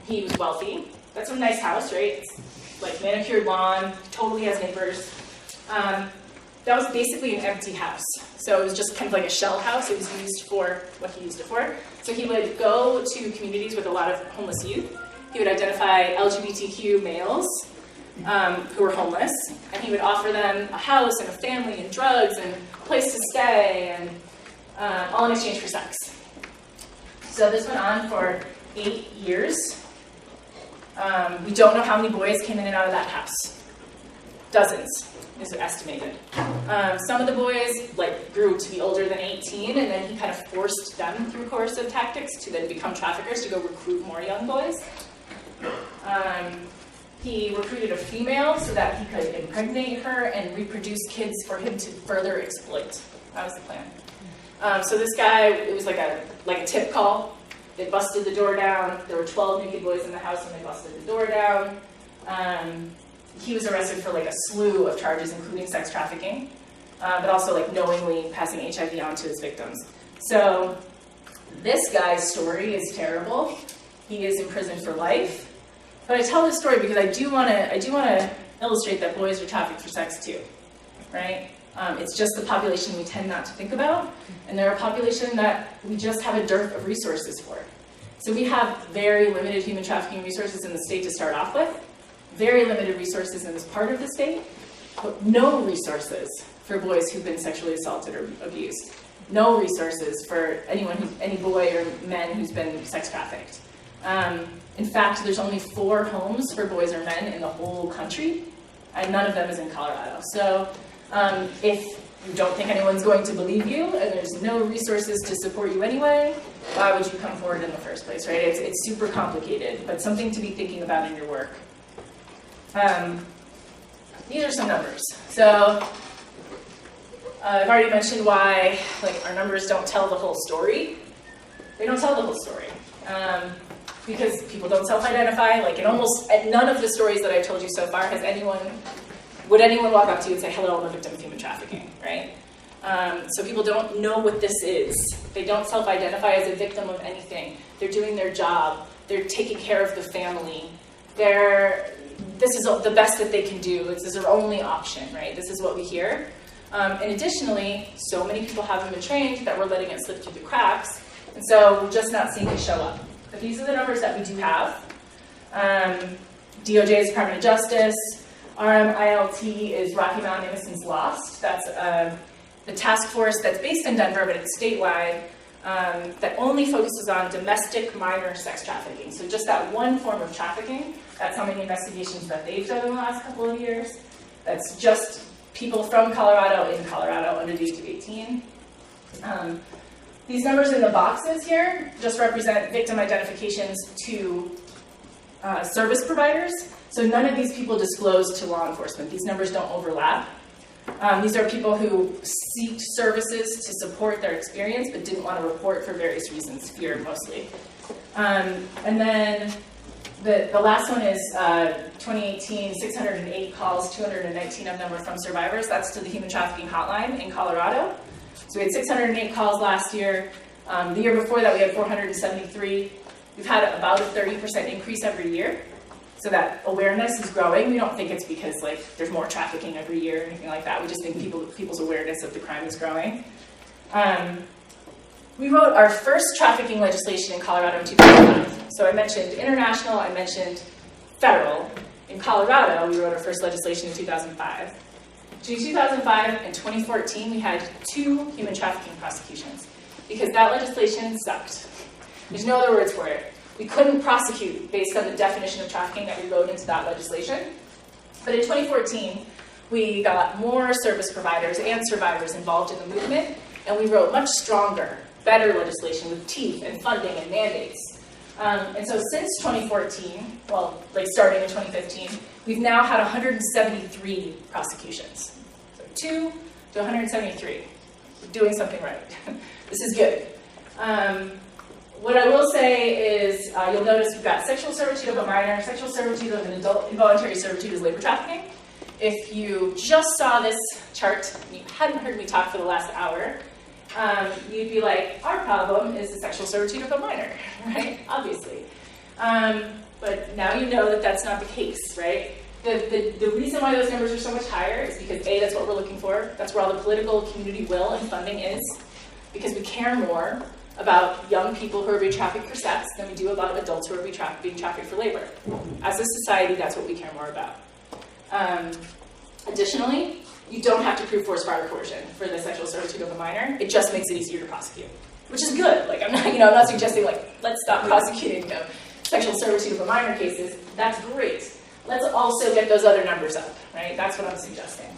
He was wealthy. That's a nice house, right? It's manicured lawn, totally has neighbors. That was basically an empty house. So it was just kind of like a shell house. It was used for what he used it for. So he would go to communities with a lot of homeless youth. He would identify LGBTQ males who were homeless, and he would offer them a house and a family and drugs and a place to stay, and all in exchange for sex. So this went on for 8 years. We don't know how many boys came in and out of that house. Dozens. is estimated. Some of the boys grew to be older than 18, and then he kind of forced them through coercive tactics to then become traffickers to go recruit more young boys. He recruited a female so that he could impregnate her and reproduce kids for him to further exploit. That was the plan. So this guy, it was like a tip call. They busted the door down. There were 12 naked boys in the house when they busted the door down. He was arrested for a slew of charges, including sex trafficking, but also knowingly passing HIV on to his victims. So this guy's story is terrible. He is in prison for life. But I tell this story because I do want to illustrate that boys are trafficked for sex too, right? It's just the population we tend not to think about, and they're a population that we just have a dearth of resources for. So we have very limited human trafficking resources in the state to start off with, very limited resources in this part of the state, but no resources for boys who've been sexually assaulted or abused. No resources for any boy or men who's been sex trafficked. In fact, there's only 4 homes for boys or men in the whole country, and none of them is in Colorado. So if you don't think anyone's going to believe you, and there's no resources to support you anyway, why would you come forward in the first place, right? It's super complicated, but something to be thinking about in your work. These are some numbers. So I've already mentioned why our numbers don't tell the whole story. They don't tell the whole story. Because people don't self-identify. In almost none of the stories that I've told you so far would anyone walk up to you and say, hello, I'm a victim of human trafficking, right? So people don't know what this is. They don't self-identify as a victim of anything. They're doing their job. They're taking care of the family. This is the best that they can do. This is their only option, right? This is what we hear. And additionally, so many people haven't been trained that we're letting it slip through the cracks. And so we're just not seeing it show up. But these are the numbers that we do have. DOJ's Department of Justice. RMILT is Rocky Mountain Innocence Lost. That's the task force that's based in Denver, but it's statewide, that only focuses on domestic minor sex trafficking. So just that one form of trafficking. That's how many investigations that they've done in the last couple of years. That's just people from Colorado in Colorado under the age of 18. These numbers in the boxes here just represent victim identifications to service providers. So none of these people disclose to law enforcement. These numbers don't overlap. These are people who seeked services to support their experience but didn't want to report for various reasons, fear mostly. And then the last one is 2018, 608 calls, 219 of them were from survivors. That's to the Human Trafficking Hotline in Colorado. So we had 608 calls last year. The year before that, we had 473. We've had about a 30% increase every year. So that awareness is growing. We don't think it's because there's more trafficking every year or anything like that. We just think people's awareness of the crime is growing. We wrote our first trafficking legislation in Colorado in 2005. So I mentioned international, I mentioned federal. In Colorado, we wrote our first legislation in 2005. Between 2005 and 2014, we had 2 human trafficking prosecutions because that legislation sucked. There's no other words for it. We couldn't prosecute based on the definition of trafficking that we wrote into that legislation. But in 2014, we got more service providers and survivors involved in the movement, and we wrote much stronger, better legislation with teeth and funding and mandates. And so since 2014, starting in 2015, we've now had 173 prosecutions. So 2 to 173. We're doing something right. This is good. What I will say is, you'll notice we've got sexual servitude of a minor, sexual servitude of an adult, involuntary servitude is labor trafficking. If you just saw this chart and you hadn't heard me talk for the last hour, you'd be like, our problem is the sexual servitude of a minor, right? Obviously. But now you know that that's not the case, right? The reason why those numbers are so much higher is because A, that's what we're looking for. That's where all the political community will and funding is. Because we care more about young people who are being trafficked for sex than we do about adults who are being trafficked for labor. As a society, that's what we care more about. Additionally, you don't have to prove forced violent coercion for the sexual servitude of a minor. It just makes it easier to prosecute, which is good. I'm not suggesting let's stop prosecuting sexual servitude of a minor cases. That's great. Let's also get those other numbers up, right? That's what I'm suggesting.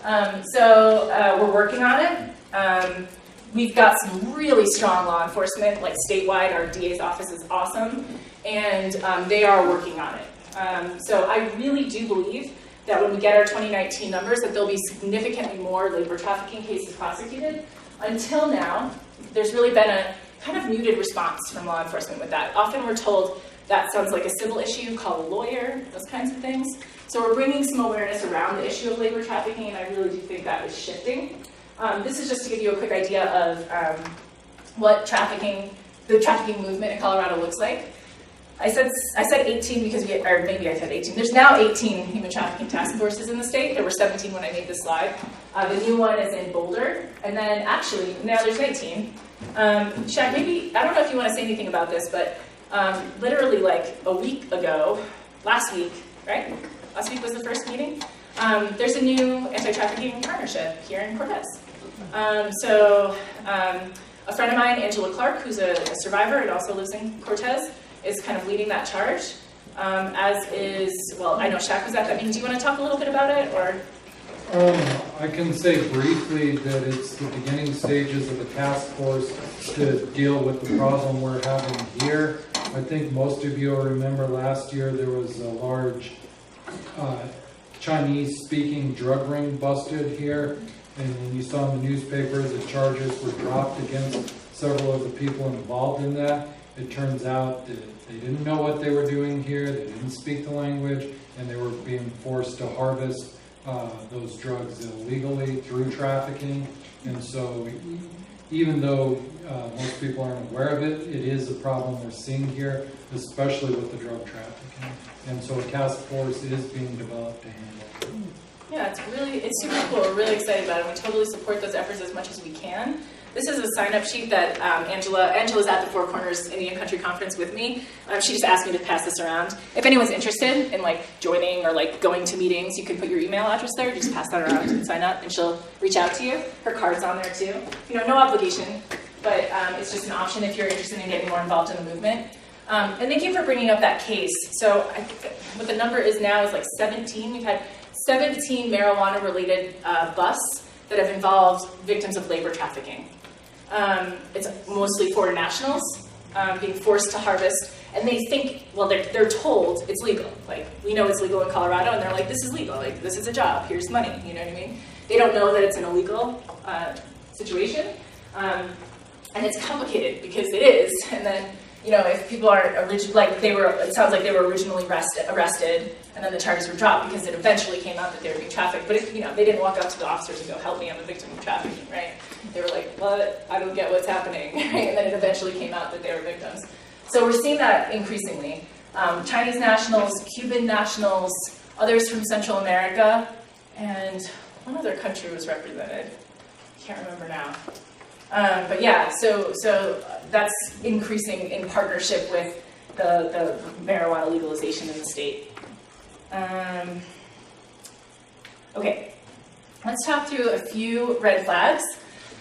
We're working on it. We've got some really strong law enforcement, like statewide. Our DA's office is awesome, and they are working on it. So I really do believe that when we get our 2019 numbers, that there'll be significantly more labor trafficking cases prosecuted. Until now, there's really been a kind of muted response from law enforcement with that. Often we're told that sounds like a civil issue, call a lawyer, those kinds of things. So we're bringing some awareness around the issue of labor trafficking, and I really do think that is shifting. This is just to give you a quick idea of what the trafficking movement in Colorado looks like. I said 18 because or maybe I said 18. There's now 18 human trafficking task forces in the state. There were 17 when I made this slide. The new one is in Boulder, and then actually now there's 19. Shaq, maybe, I don't know if you want to say anything about this, but literally like a week ago, last week, right? Last week was the first meeting. There's a new anti-trafficking partnership here in Cortez. A friend of mine, Angela Clark, who's a survivor and also lives in Cortez, is kind of leading that charge, as is, well, I know Shaq was at that meeting. Do you want to talk a little bit about it, or? I can say briefly that it's the beginning stages of a task force to deal with the problem we're having here. I think most of you will remember last year there was a large Chinese-speaking drug ring busted here, and when you saw in the newspaper the charges were dropped against several of the people involved in that. It turns out that they didn't know what they were doing here, they didn't speak the language, and they were being forced to harvest those drugs illegally through trafficking. And so even though most people aren't aware of it, it is a problem we're seeing here, especially with the drug trafficking. And so a task force is being developed to handle it. Yeah, it's super cool. We're really excited about it. We totally support those efforts as much as we can. This is a sign-up sheet that Angela's at the Four Corners Indian Country Conference with me. She just asked me to pass this around. If anyone's interested in joining or going to meetings, you can put your email address there. Just pass that around and sign up, and she'll reach out to you. Her card's on there too. No obligation, but it's just an option if you're interested in getting more involved in the movement. And thank you for bringing up that case. So I think what the number is now is 17. We've had 17 marijuana-related busts that have involved victims of labor trafficking. It's mostly foreign nationals being forced to harvest, and they think, well, they're told it's legal. We know it's legal in Colorado, and they're like, this is legal. This is a job. Here's money. You know what I mean? They don't know that it's an illegal situation, and it's complicated because it is. And then, if people aren't it sounds like they were originally arrested, and then the charges were dropped because it eventually came out that they were being trafficked. But they didn't walk up to the officers and go, help me, I'm a victim of trafficking, right? They were like, what? I don't get what's happening, right? And then it eventually came out that they were victims. So we're seeing that increasingly. Chinese nationals, Cuban nationals, others from Central America, and one other country was represented. I can't remember now. But yeah, so that's increasing in partnership with the marijuana legalization in the state. Okay, let's talk through a few red flags.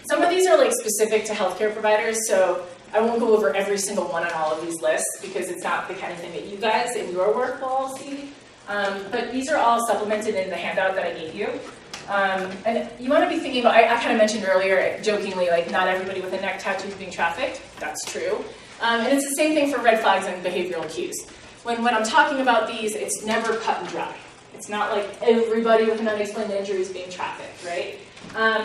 Some of these are specific to healthcare providers, so I won't go over every single one on all of these lists because it's not the kind of thing that you guys in your work will all see. But these are all supplemented in the handout that I gave you. And you want to be thinking about, I kind of mentioned earlier, jokingly, not everybody with a neck tattoo is being trafficked. That's true. And it's the same thing for red flags and behavioral cues. When I'm talking about these, it's never cut and dry. It's not like everybody with an unexplained injury is being trafficked, right?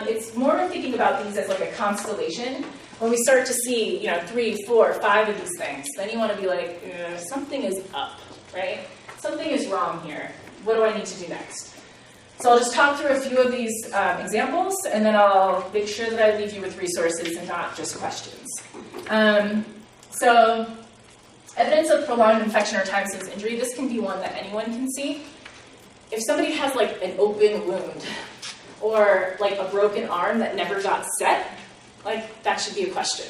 It's more of thinking about these as a constellation. When we start to see, 3, 4, 5 of these things, then you want to be like, something is up, right? Something is wrong here. What do I need to do next? So I'll just talk through a few of these examples, and then I'll make sure that I leave you with resources and not just questions. So evidence of prolonged infection or time since injury, this can be one that anyone can see. If somebody has an open wound or a broken arm that never got set, that should be a question.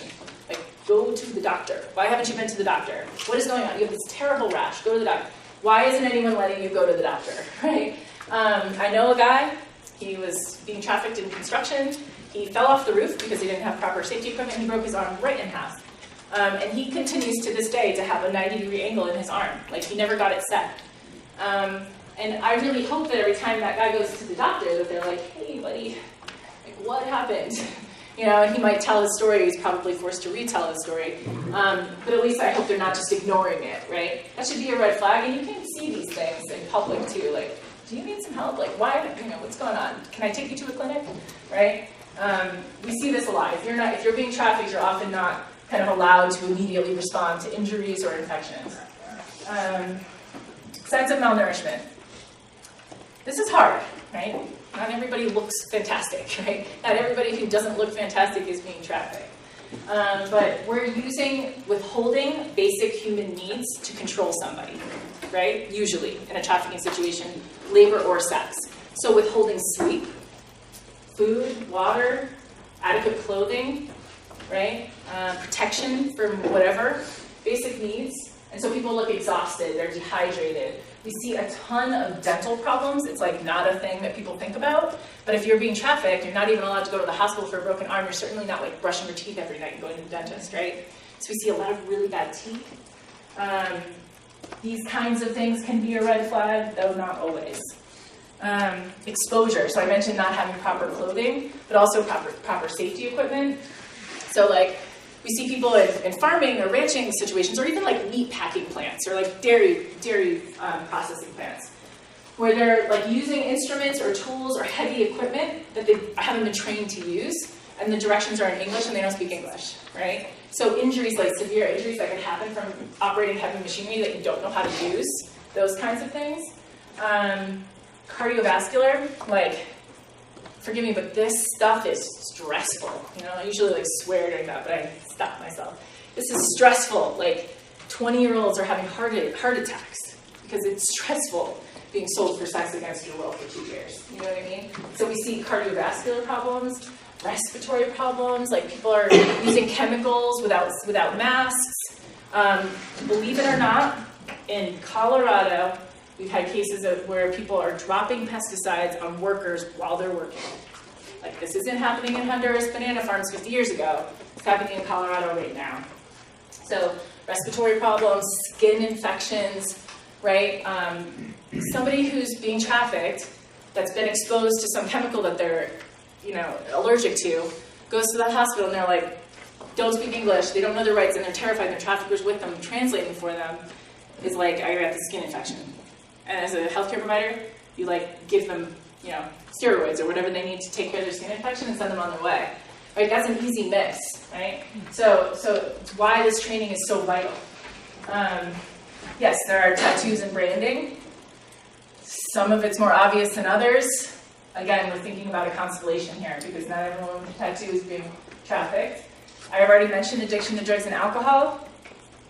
Go to the doctor. Why haven't you been to the doctor? What is going on? You have this terrible rash. Go to the doctor. Why isn't anyone letting you go to the doctor, right? I know a guy, he was being trafficked in construction. He fell off the roof because he didn't have proper safety equipment, and he broke his arm right in half. And he continues to this day to have a 90-degree angle in his arm. He never got it set. And I really hope that every time that guy goes to the doctor that they're like, hey, anybody? Like, what happened? You know, and he might tell his story, he's probably forced to retell his story. But at least I hope they're not just ignoring it, right? That should be a red flag, and you can see these things in public too, like, do you need some help? Like, why, you know, what's going on? Can I take you to a clinic, right? We see this a lot. If you're being trafficked, you're often not kind of allowed to immediately respond to injuries or infections. Signs of malnourishment. This is hard, right? Not everybody looks fantastic, right? Not everybody who doesn't look fantastic is being trafficked. But we're using withholding basic human needs to control somebody, right? Usually in a trafficking situation, labor or sex. So withholding sleep, food, water, adequate clothing, right? Protection from whatever, basic needs. And so people look exhausted, they're dehydrated. We see a ton of dental problems. It's like not a thing that people think about. But if you're being trafficked, you're not even allowed to go to the hospital for a broken arm. You're certainly not like brushing your teeth every night and going to the dentist, right? So we see a lot of really bad teeth. These kinds of things can be a red flag, though not always. Exposure. So I mentioned not having proper clothing, but also proper safety equipment. So like, we see people in farming or ranching situations, or even like meat packing plants, or like dairy processing plants, where they're like using instruments or tools or heavy equipment that they haven't been trained to use, and the directions are in English and they don't speak English, right? So injuries, like severe injuries that can happen from operating heavy machinery that you don't know how to use, those kinds of things. Cardiovascular, like, forgive me, but this stuff is stressful. You know, I usually like swear during that, but I stop myself. This is stressful. Like 20-year-olds are having heart attacks because it's stressful being sold for sex against your will for 2 years. You know what I mean? So we see cardiovascular problems, respiratory problems, like people are using chemicals without masks. Believe it or not, in Colorado, we've had cases where people are dropping pesticides on workers while they're working. Like, this isn't happening in Honduras banana farms 50 years ago. It's happening in Colorado right now. So, respiratory problems, skin infections, right? Somebody who's being trafficked, that's been exposed to some chemical that they're, you know, allergic to, goes to the hospital and they're like, don't speak English, they don't know their rights, and they're terrified, and the trafficker's with them, translating for them, is like, I got the skin infection. And as a healthcare provider, you like give them, you know, steroids or whatever they need to take care of their skin infection and send them on their way. Right? That's an easy miss, right? So it's why this training is so vital. Yes, there are tattoos and branding. Some of it's more obvious than others. Again, we're thinking about a constellation here because not everyone with a tattoo is being trafficked. I have already mentioned addiction to drugs and alcohol.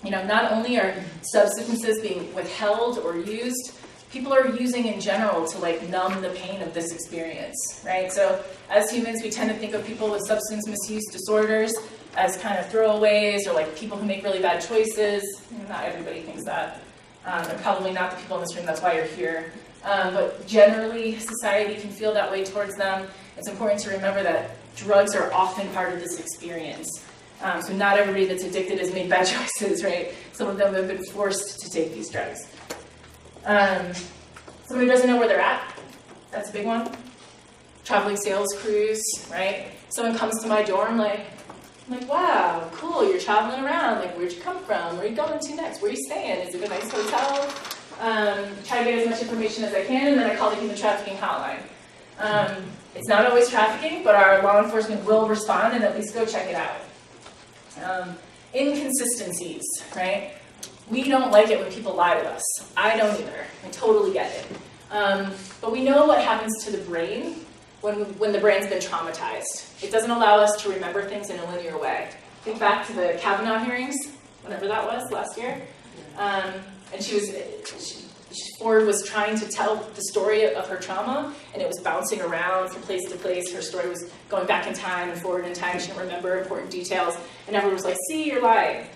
You know, not only are substances being withheld or used, people are using in general to like numb the pain of this experience, right? So as humans, we tend to think of people with substance misuse disorders as kind of throwaways or like people who make really bad choices. You know, not everybody thinks that. And probably not the people in this room, that's why you're here. But generally, society can feel that way towards them. It's important to remember that drugs are often part of this experience. So not everybody that's addicted has made bad choices, right? Some of them have been forced to take these drugs. Somebody doesn't know where they're at. That's a big one. Traveling sales crews, right? Someone comes to my dorm like, I'm like, wow, cool, you're traveling around. Like, where'd you come from? Where are you going to next? Where are you staying? Is it a nice hotel? Try to get as much information as I can, and then I call the Human Trafficking hotline. It's not always trafficking, but our law enforcement will respond and at least go check it out. Inconsistencies, right? We don't like it when people lie to us. I don't either. I totally get it. But we know what happens to the brain when the brain's been traumatized. It doesn't allow us to remember things in a linear way. Think back to the Kavanaugh hearings, whenever that was, last year. And Ford was trying to tell the story of her trauma, and it was bouncing around from place to place. Her story was going back in time and forward in time. She didn't remember important details. And everyone was like, see, you're lying.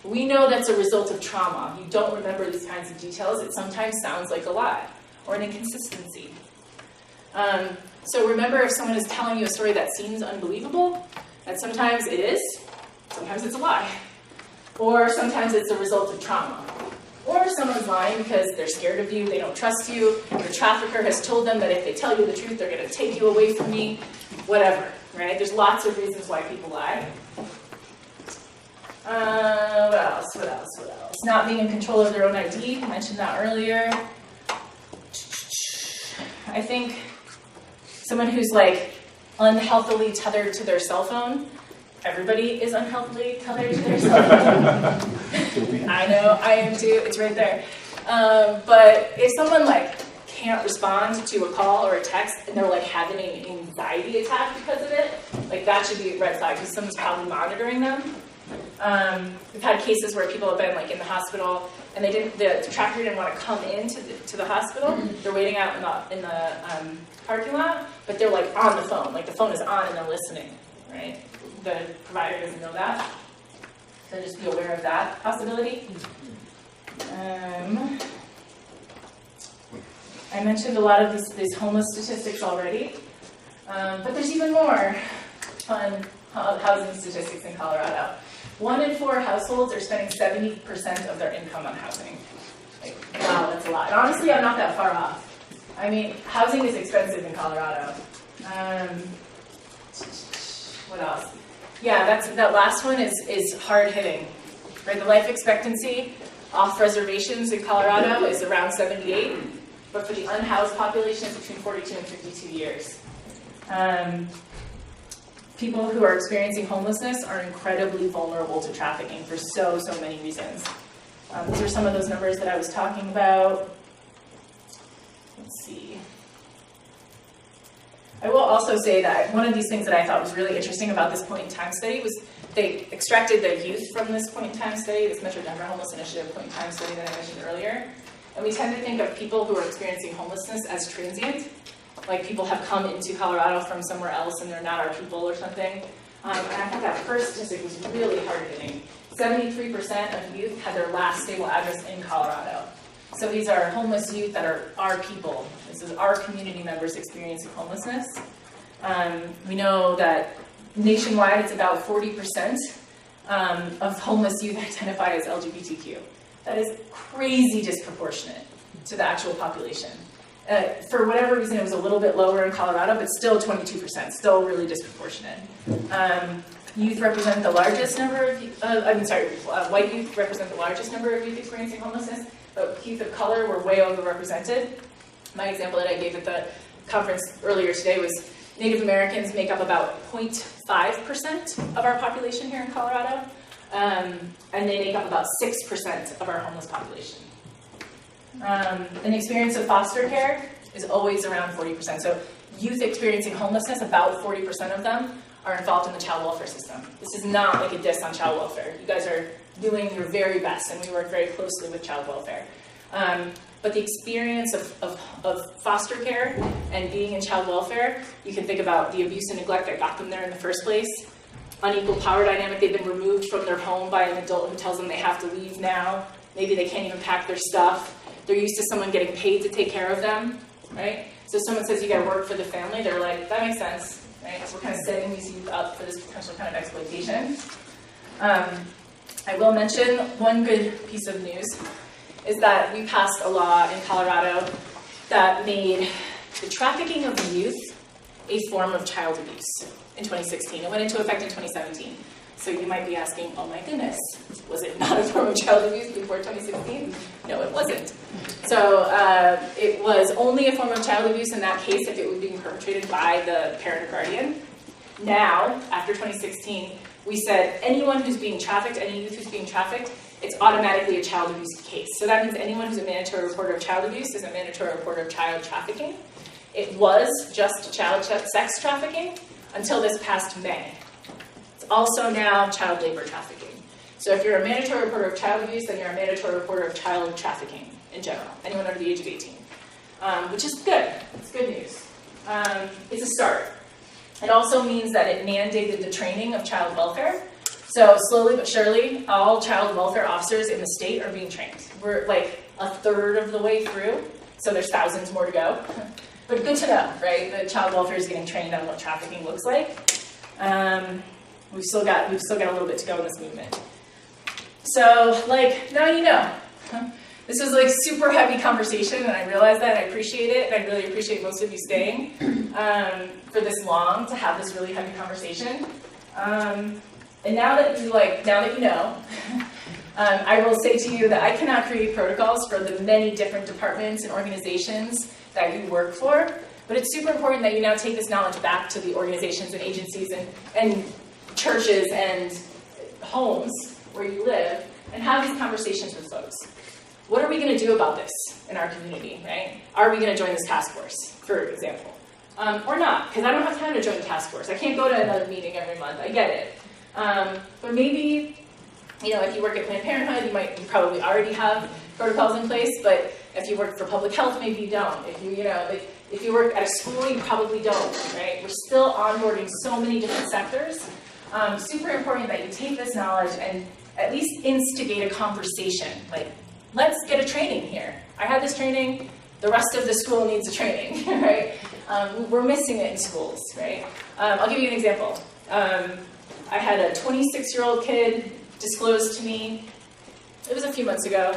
We know that's a result of trauma. You don't remember these kinds of details. It sometimes sounds like a lie or an inconsistency. So remember, if someone is telling you a story that seems unbelievable, that sometimes it is, sometimes it's a lie, or sometimes it's a result of trauma. or someone's lying because they're scared of you, they don't trust you, the trafficker has told them that if they tell you the truth, they're going to take you away from me, whatever, right? There's lots of reasons why people lie. What else? Not being in control of their own ID, I mentioned that earlier. I think someone who's like unhealthily tethered to their cell phone. Everybody is unhealthily tethered to their cell phone. I know, I am too, it's right there. But if someone like can't respond to a call or a text and they're like having an anxiety attack because of it, like that should be a red flag because someone's probably monitoring them. We've had cases where people have been like in the hospital and the trafficker didn't want to come into the hospital. They're waiting out in the parking lot, but they're like on the phone. Like the phone is on and they're listening, right? The provider doesn't know that. So just be aware of that possibility. I mentioned a lot of these homeless statistics already, but there's even more fun housing statistics in Colorado. 1 in 4 households are spending 70% of their income on housing. Like, wow, that's a lot. And honestly, I'm not that far off. I mean, housing is expensive in Colorado. What else? Yeah, that last one is hard hitting. Right, the life expectancy off reservations in Colorado is around 78, but for the unhoused population, it's between 42 and 52 years. People who are experiencing homelessness are incredibly vulnerable to trafficking for so many reasons. These are some of those numbers that I was talking about. Let's see. I will also say that one of these things that I thought was really interesting about this point-in-time study was they extracted the youth from this point-in-time study, this Metro Denver Homeless Initiative point-in-time study that I mentioned earlier. And we tend to think of people who are experiencing homelessness as transient, like people have come into Colorado from somewhere else and they're not our people or something. And I thought that first statistic was really hard-hitting. 73% of youth had their last stable address in Colorado. So these are homeless youth that are our people. This is our community members experiencing homelessness. We know that nationwide it's about 40% of homeless youth identify as LGBTQ. That is crazy disproportionate to the actual population. For whatever reason, it was a little bit lower in Colorado, but still 22%, still really disproportionate. Youth represent the largest number of, white youth represent the largest number of youth experiencing homelessness, but youth of color were way overrepresented. My example that I gave at the conference earlier today was Native Americans make up about 0.5% of our population here in Colorado, and they make up about 6% of our homeless population. An experience of foster care is always around 40%. So youth experiencing homelessness, about 40% of them are involved in the child welfare system. This is not like a diss on child welfare. You guys are doing your very best, and we work very closely with child welfare. But the experience of foster care and being in child welfare, you can think about the abuse and neglect that got them there in the first place, unequal power dynamic, they've been removed from their home by an adult who tells them they have to leave now, maybe they can't even pack their stuff, they're used to someone getting paid to take care of them, right? So if someone says you gotta work for the family, they're like, that makes sense, right? So we're kind of setting these youth up for this potential kind of exploitation. I will mention one good piece of news is that we passed a law in Colorado that made the trafficking of youth a form of child abuse in 2016. It went into effect in 2017. So you might be asking, oh my goodness, was it not a form of child abuse before 2016? No, it wasn't. So it was only a form of child abuse in that case if it was being perpetrated by the parent or guardian. Now, after 2016, we said anyone who's being trafficked, any youth who's being trafficked, it's automatically a child abuse case. So that means anyone who's a mandatory reporter of child abuse is a mandatory reporter of child trafficking. It was just child sex trafficking until this past May. It's also now child labor trafficking. So if you're a mandatory reporter of child abuse, then you're a mandatory reporter of child trafficking in general, anyone under the age of 18, which is good. It's good news. It's a start. It also means that it mandated the training of child welfare. So slowly but surely, all child welfare officers in the state are being trained. We're like a third of the way through, so there's thousands more to go. But good to know, right? That child welfare is getting trained on what trafficking looks like. We've still got a little bit to go in this movement. So, like, now you know. This is like super heavy conversation, and I realize that, and I appreciate it, and I really appreciate most of you staying for this long to have this really heavy conversation. And now that you know, I will say to you that I cannot create protocols for the many different departments and organizations that you work for, but it's super important that you now take this knowledge back to the organizations and agencies and churches and homes where you live and have these conversations with folks. What are we going to do about this in our community, right? Are we going to join this task force, for example? Or not, because I don't have time to join the task force. I can't go to another meeting every month. I get it. But maybe, if you work at Planned Parenthood, you probably already have protocols in place, but if you work for public health, maybe you don't. If you work at a school, you probably don't, right? We're still onboarding so many different sectors. Super important that you take this knowledge and at least instigate a conversation. Like, let's get a training here. I had this training, the rest of the school needs a training, right? We're missing it in schools, right? I'll give you an example. I had a 26-year-old kid disclosed to me, it was a few months ago.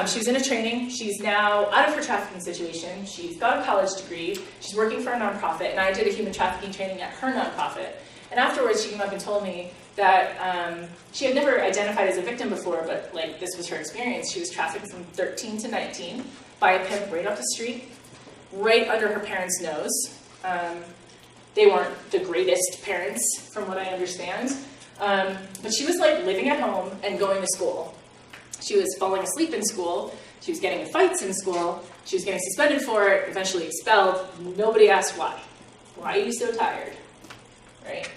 She was in a training. She's now out of her trafficking situation. She's got a college degree. She's working for a nonprofit, and I did a human trafficking training at her nonprofit. And afterwards, she came up and told me that she had never identified as a victim before, but this was her experience. She was trafficked from 13 to 19 by a pimp right up the street, right under her parents' nose. They weren't the greatest parents, from what I understand. But she was living at home and going to school. She was falling asleep in school. She was getting in fights in school. She was getting suspended for it, eventually expelled. Nobody asked why. Why are you so tired? Right?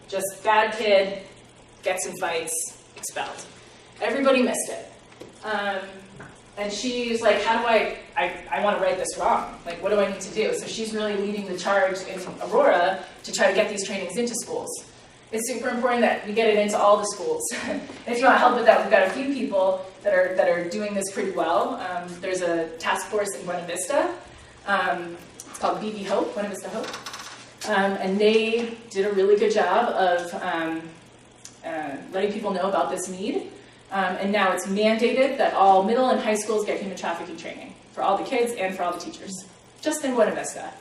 Just bad kid, gets in fights, expelled. Everybody missed it. And she's like, how do I want to right this wrong. What do I need to do? So she's really leading the charge in Aurora to try to get these trainings into schools. It's super important that we get it into all the schools. And if you want help with that, we've got a few people that are doing this pretty well. There's a task force in Buena Vista. It's called BV Hope, Buena Vista Hope. And they did a really good job of letting people know about this need. And now it's mandated that all middle and high schools get human trafficking training for all the kids and for all the teachers, just in Buena Vista.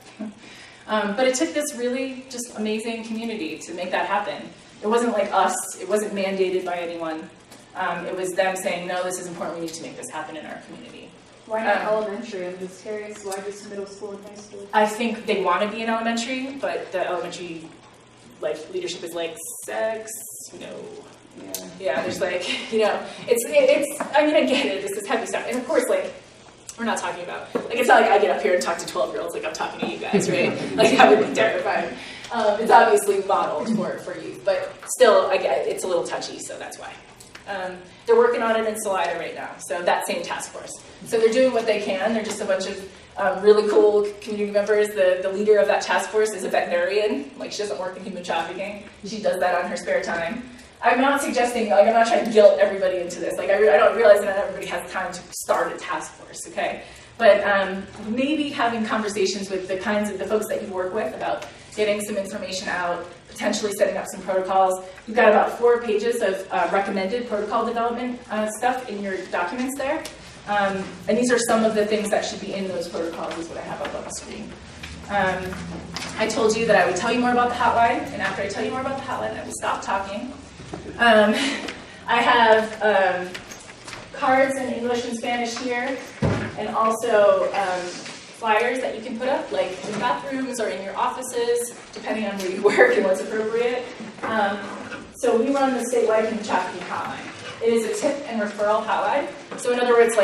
But it took this really just amazing community to make that happen. It wasn't like us. It wasn't mandated by anyone. It was them saying, no, this is important. We need to make this happen in our community. Why not elementary? I'm just curious. Why just middle school and high school? I think they want to be in elementary, but the elementary leadership is sex, no. Yeah, there's it's I mean, I get it, this is heavy stuff. And of course, we're not talking about, it's not like I get up here and talk to 12-year-olds like I'm talking to you guys, right? That would be terrifying. It's obviously modeled for youth, but still, I get it, it's a little touchy, so that's why. They're working on it in Salida right now, so that same task force. So they're doing what they can. They're just a bunch of really cool community members. The leader of that task force is a veterinarian. She doesn't work in human trafficking. She does that on her spare time. I'm not suggesting, I'm not trying to guilt everybody into this. I don't realize that not everybody has time to start a task force, okay? But maybe having conversations with the folks that you work with about getting some information out, potentially setting up some protocols. You've got about 4 pages of recommended protocol development stuff in your documents there. And these are some of the things that should be in those protocols is what I have up on the screen. I told you that I would tell you more about the hotline, and after I tell you more about the hotline, I will stop talking. I have cards in English and Spanish here, and also flyers that you can put up, in bathrooms or in your offices, depending on where you work and what's appropriate. So we run the statewide human trafficking hotline. It is a tip and referral hotline. So in other words,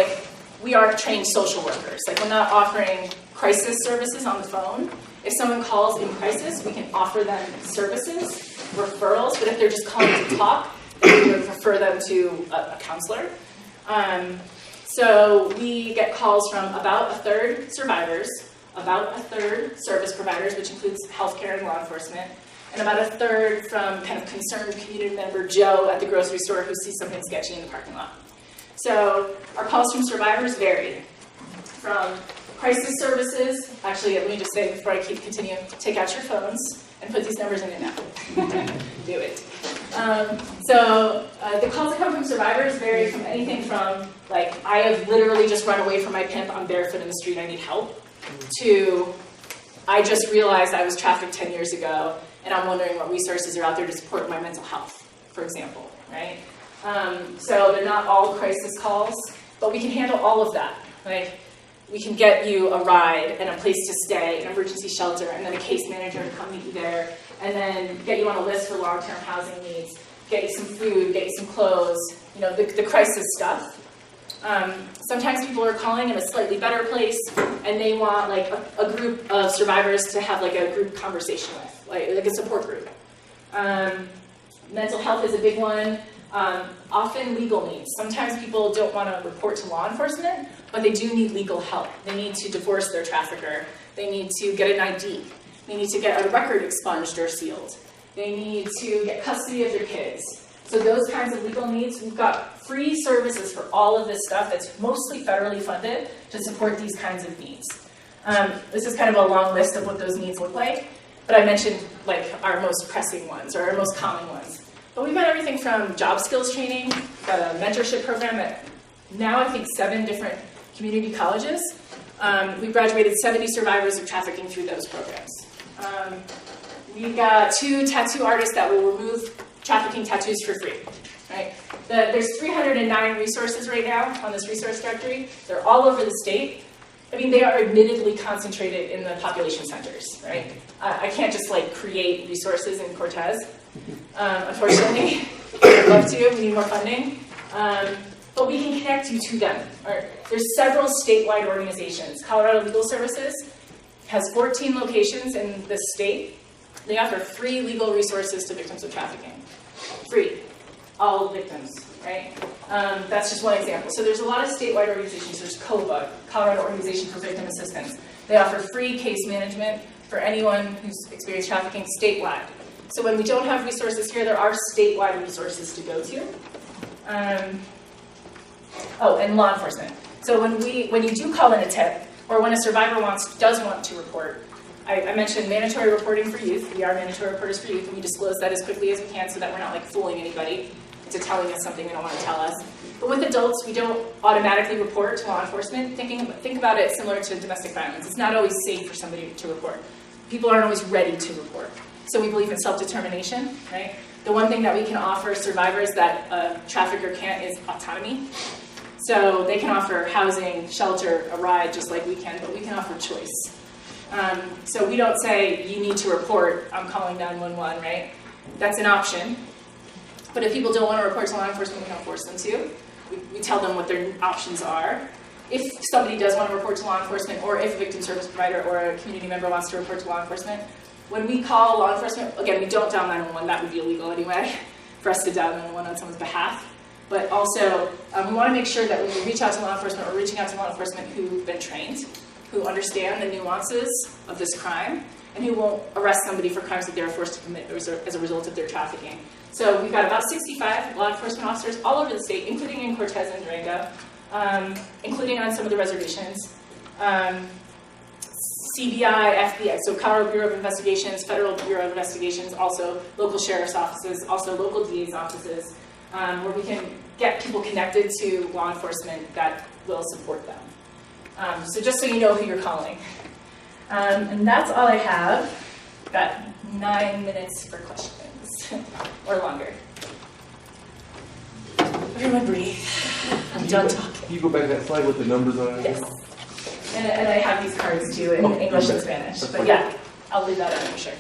we aren't trained social workers. We're not offering crisis services on the phone. If someone calls in crisis, we can offer them services, referrals, but if they're just calling to talk, then we would refer them to a counselor. So we get calls from about 1/3 survivors, about 1/3 service providers, which includes healthcare and law enforcement, and about 1/3 from kind of concerned community member Joe at the grocery store who sees something sketchy in the parking lot. So our calls from survivors vary. From crisis services, actually, let me just say before I continue, take out your phones and put these numbers in it now. Do it. The calls that come from survivors vary from anything from, like, I have literally just run away from my pimp, I'm barefoot in the street, I need help, to I just realized I was trafficked 10 years ago, and I'm wondering what resources are out there to support my mental health, for example, right? So they're not all crisis calls, but we can handle all of that. Like, we can get you a ride and a place to stay, an emergency shelter, and then a case manager to come meet you there, and then get you on a list for long-term housing needs, get you some food, get you some clothes, you know, the crisis stuff. Sometimes people are calling in a slightly better place, and they want like a group of survivors to have like a group conversation with, like a support group. Mental health is a big one. Often legal needs. Sometimes people don't want to report to law enforcement, but they do need legal help. They need to divorce their trafficker. They need to get an ID. They need to get a record expunged or sealed. They need to get custody of their kids. So those kinds of legal needs, we've got free services for all of this stuff that's mostly federally funded to support these kinds of needs. This is kind of a long list of what those needs look like, but I mentioned like our most pressing ones or our most common ones. But we've got everything from job skills training, got a mentorship program at now I think 7 different community colleges. We've graduated 70 survivors of trafficking through those programs. We've got 2 tattoo artists that will remove trafficking tattoos for free. Right? There's 309 resources right now on this resource directory. They're all over the state. I mean, they are admittedly concentrated in the population centers, right? I can't just like create resources in Cortez. Unfortunately, I'd love to. We need more funding. But we can connect you to them. There's several statewide organizations. Colorado Legal Services has 14 locations in the state. They offer free legal resources to victims of trafficking. Free. All victims, right? That's just one example. So there's a lot of statewide organizations. There's COVA, Colorado Organization for Victim Assistance. They offer free case management for anyone who's experienced trafficking statewide. So when we don't have resources here, there are statewide resources to go to. And law enforcement. So when you do call in a tip, or when a survivor does want to report, I mentioned mandatory reporting for youth. We are mandatory reporters for youth, and we disclose that as quickly as we can so that we're not like fooling anybody into telling us something they don't want to tell us. But with adults, we don't automatically report to law enforcement. Think about it similar to domestic violence. It's not always safe for somebody to report. People aren't always ready to report. So we believe in self-determination, right? The one thing that we can offer survivors that a trafficker can't is autonomy. So they can offer housing, shelter, a ride, just like we can, but we can offer choice. So we don't say, you need to report, I'm calling 911, right? That's an option. But if people don't want to report to law enforcement, we don't force them to. We tell them what their options are. If somebody does want to report to law enforcement, or if a victim service provider or a community member wants to report to law enforcement, when we call law enforcement, again, we don't dial 911, that would be illegal anyway, for us to dial 911 on someone's behalf. But also, we want to make sure that when we reach out to law enforcement, we're reaching out to law enforcement who've been trained, who understand the nuances of this crime, and who won't arrest somebody for crimes that they are forced to commit as a result of their trafficking. So we've got about 65 law enforcement officers all over the state, including in Cortez and Durango, including on some of the reservations. CBI, FBI, so Colorado Bureau of Investigations, Federal Bureau of Investigations, also local sheriff's offices, also local DA's offices, where we can get people connected to law enforcement that will support them. So just so you know who you're calling. And that's all I have. Got 9 minutes for questions, or longer. Everyone breathe. I'm done talking. Can you go back to that slide with the numbers on it? Yes. And I have these cards too in English and Spanish. That's But fine. yeah, I'll leave that out for sure.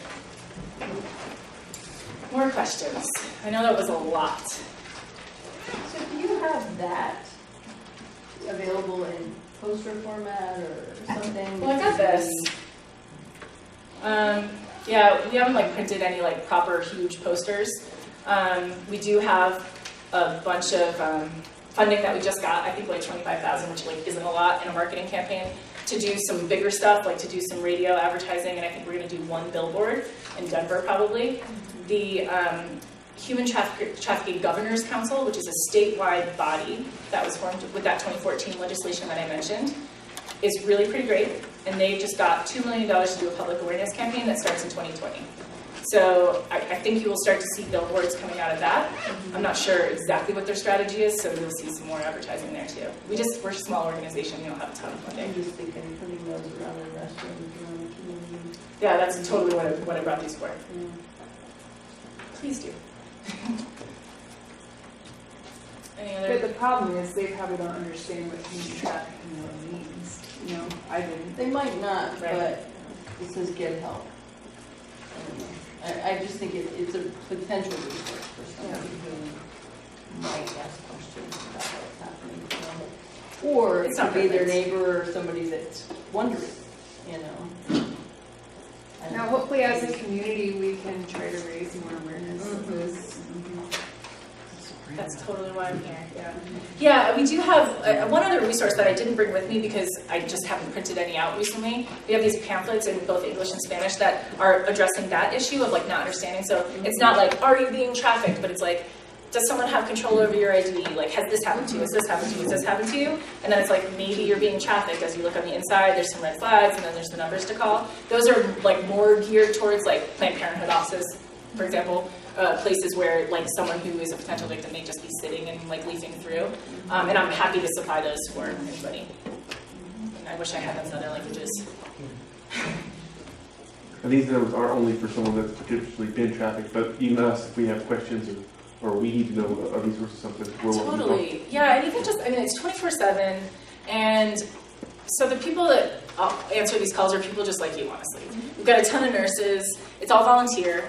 More questions. I know that was a lot. So do you have that available in poster format or something? Well, I got this. Yeah, we haven't like printed any like proper huge posters. We do have a bunch of funding that we just got. I think like $25,000, which like isn't a lot in a marketing campaign, to do some bigger stuff, like to do some radio advertising, and I think we're going to do 1 billboard in Denver probably. The Human Trafficking Governors Council, which is a statewide body that was formed with that 2014 legislation that I mentioned, is really pretty great, and they just got $2 million to do a public awareness campaign that starts in 2020. So I think you will start to see billboards coming out of that. I'm not sure exactly what their strategy is, so you'll see some more advertising there too. We're a small organization, we don't have a ton of I'm funding. just thinking putting those around the restrooms, around the community. Yeah, that's totally what I brought these for. Yeah. Please do. Any But other? the problem is they probably don't understand what human trafficking really means. You know, I didn't. They might not, Right. but it says get help. I don't know. I just think it's a potential resource for somebody who might ask questions about what's happening. You know? Or it It's could not be their perfect. neighbor or somebody that's wondering, you know. I don't Now, know. hopefully as a community, we can try to raise more awareness of Mhm. this. That's totally why I'm here, yeah. Yeah, we do have one other resource that I didn't bring with me because I just haven't printed any out recently. We have these pamphlets in both English and Spanish that are addressing that issue of like not understanding. So it's not like, are you being trafficked? But it's like, does someone have control over your ID? Like, has this happened to you? Has this happened to you? Has this happened to you? And then it's like, maybe you're being trafficked. As you look on the inside, there's some red flags, and then there's the numbers to call. Those are like more geared towards like Planned Parenthood offices, for example. Places where like someone who is a potential victim may just be sitting and like leafing through. And I'm happy to supply those for anybody. And I wish I had them in other languages. And these numbers aren't only for someone that's potentially been trafficked, but even us, if we have questions or we need to know are these sources something, we're welcome to talk. Totally. Yeah, and even just, I mean, it's 24/7. And so the people that answer these calls are people just like you, honestly. We've got a ton of nurses. It's all volunteer.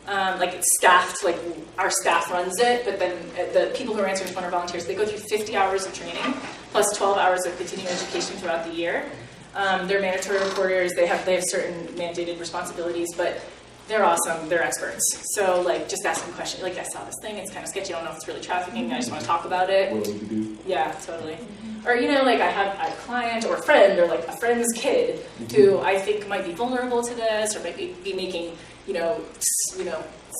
Like it's staffed, like our staff runs it, but then the people who are answering phone are volunteers. They go through 50 hours of training, plus 12 hours of continuing education throughout the year. They're mandatory reporters. They have certain mandated responsibilities, but they're awesome. They're experts. So like just asking questions. Like I saw this thing. It's kind of sketchy. I don't know if it's really trafficking. I just want to talk about it. What do we do? Yeah, totally. Or, you know, like I have a client or a friend or like a friend's kid who I think might be vulnerable to this or might be making, you know,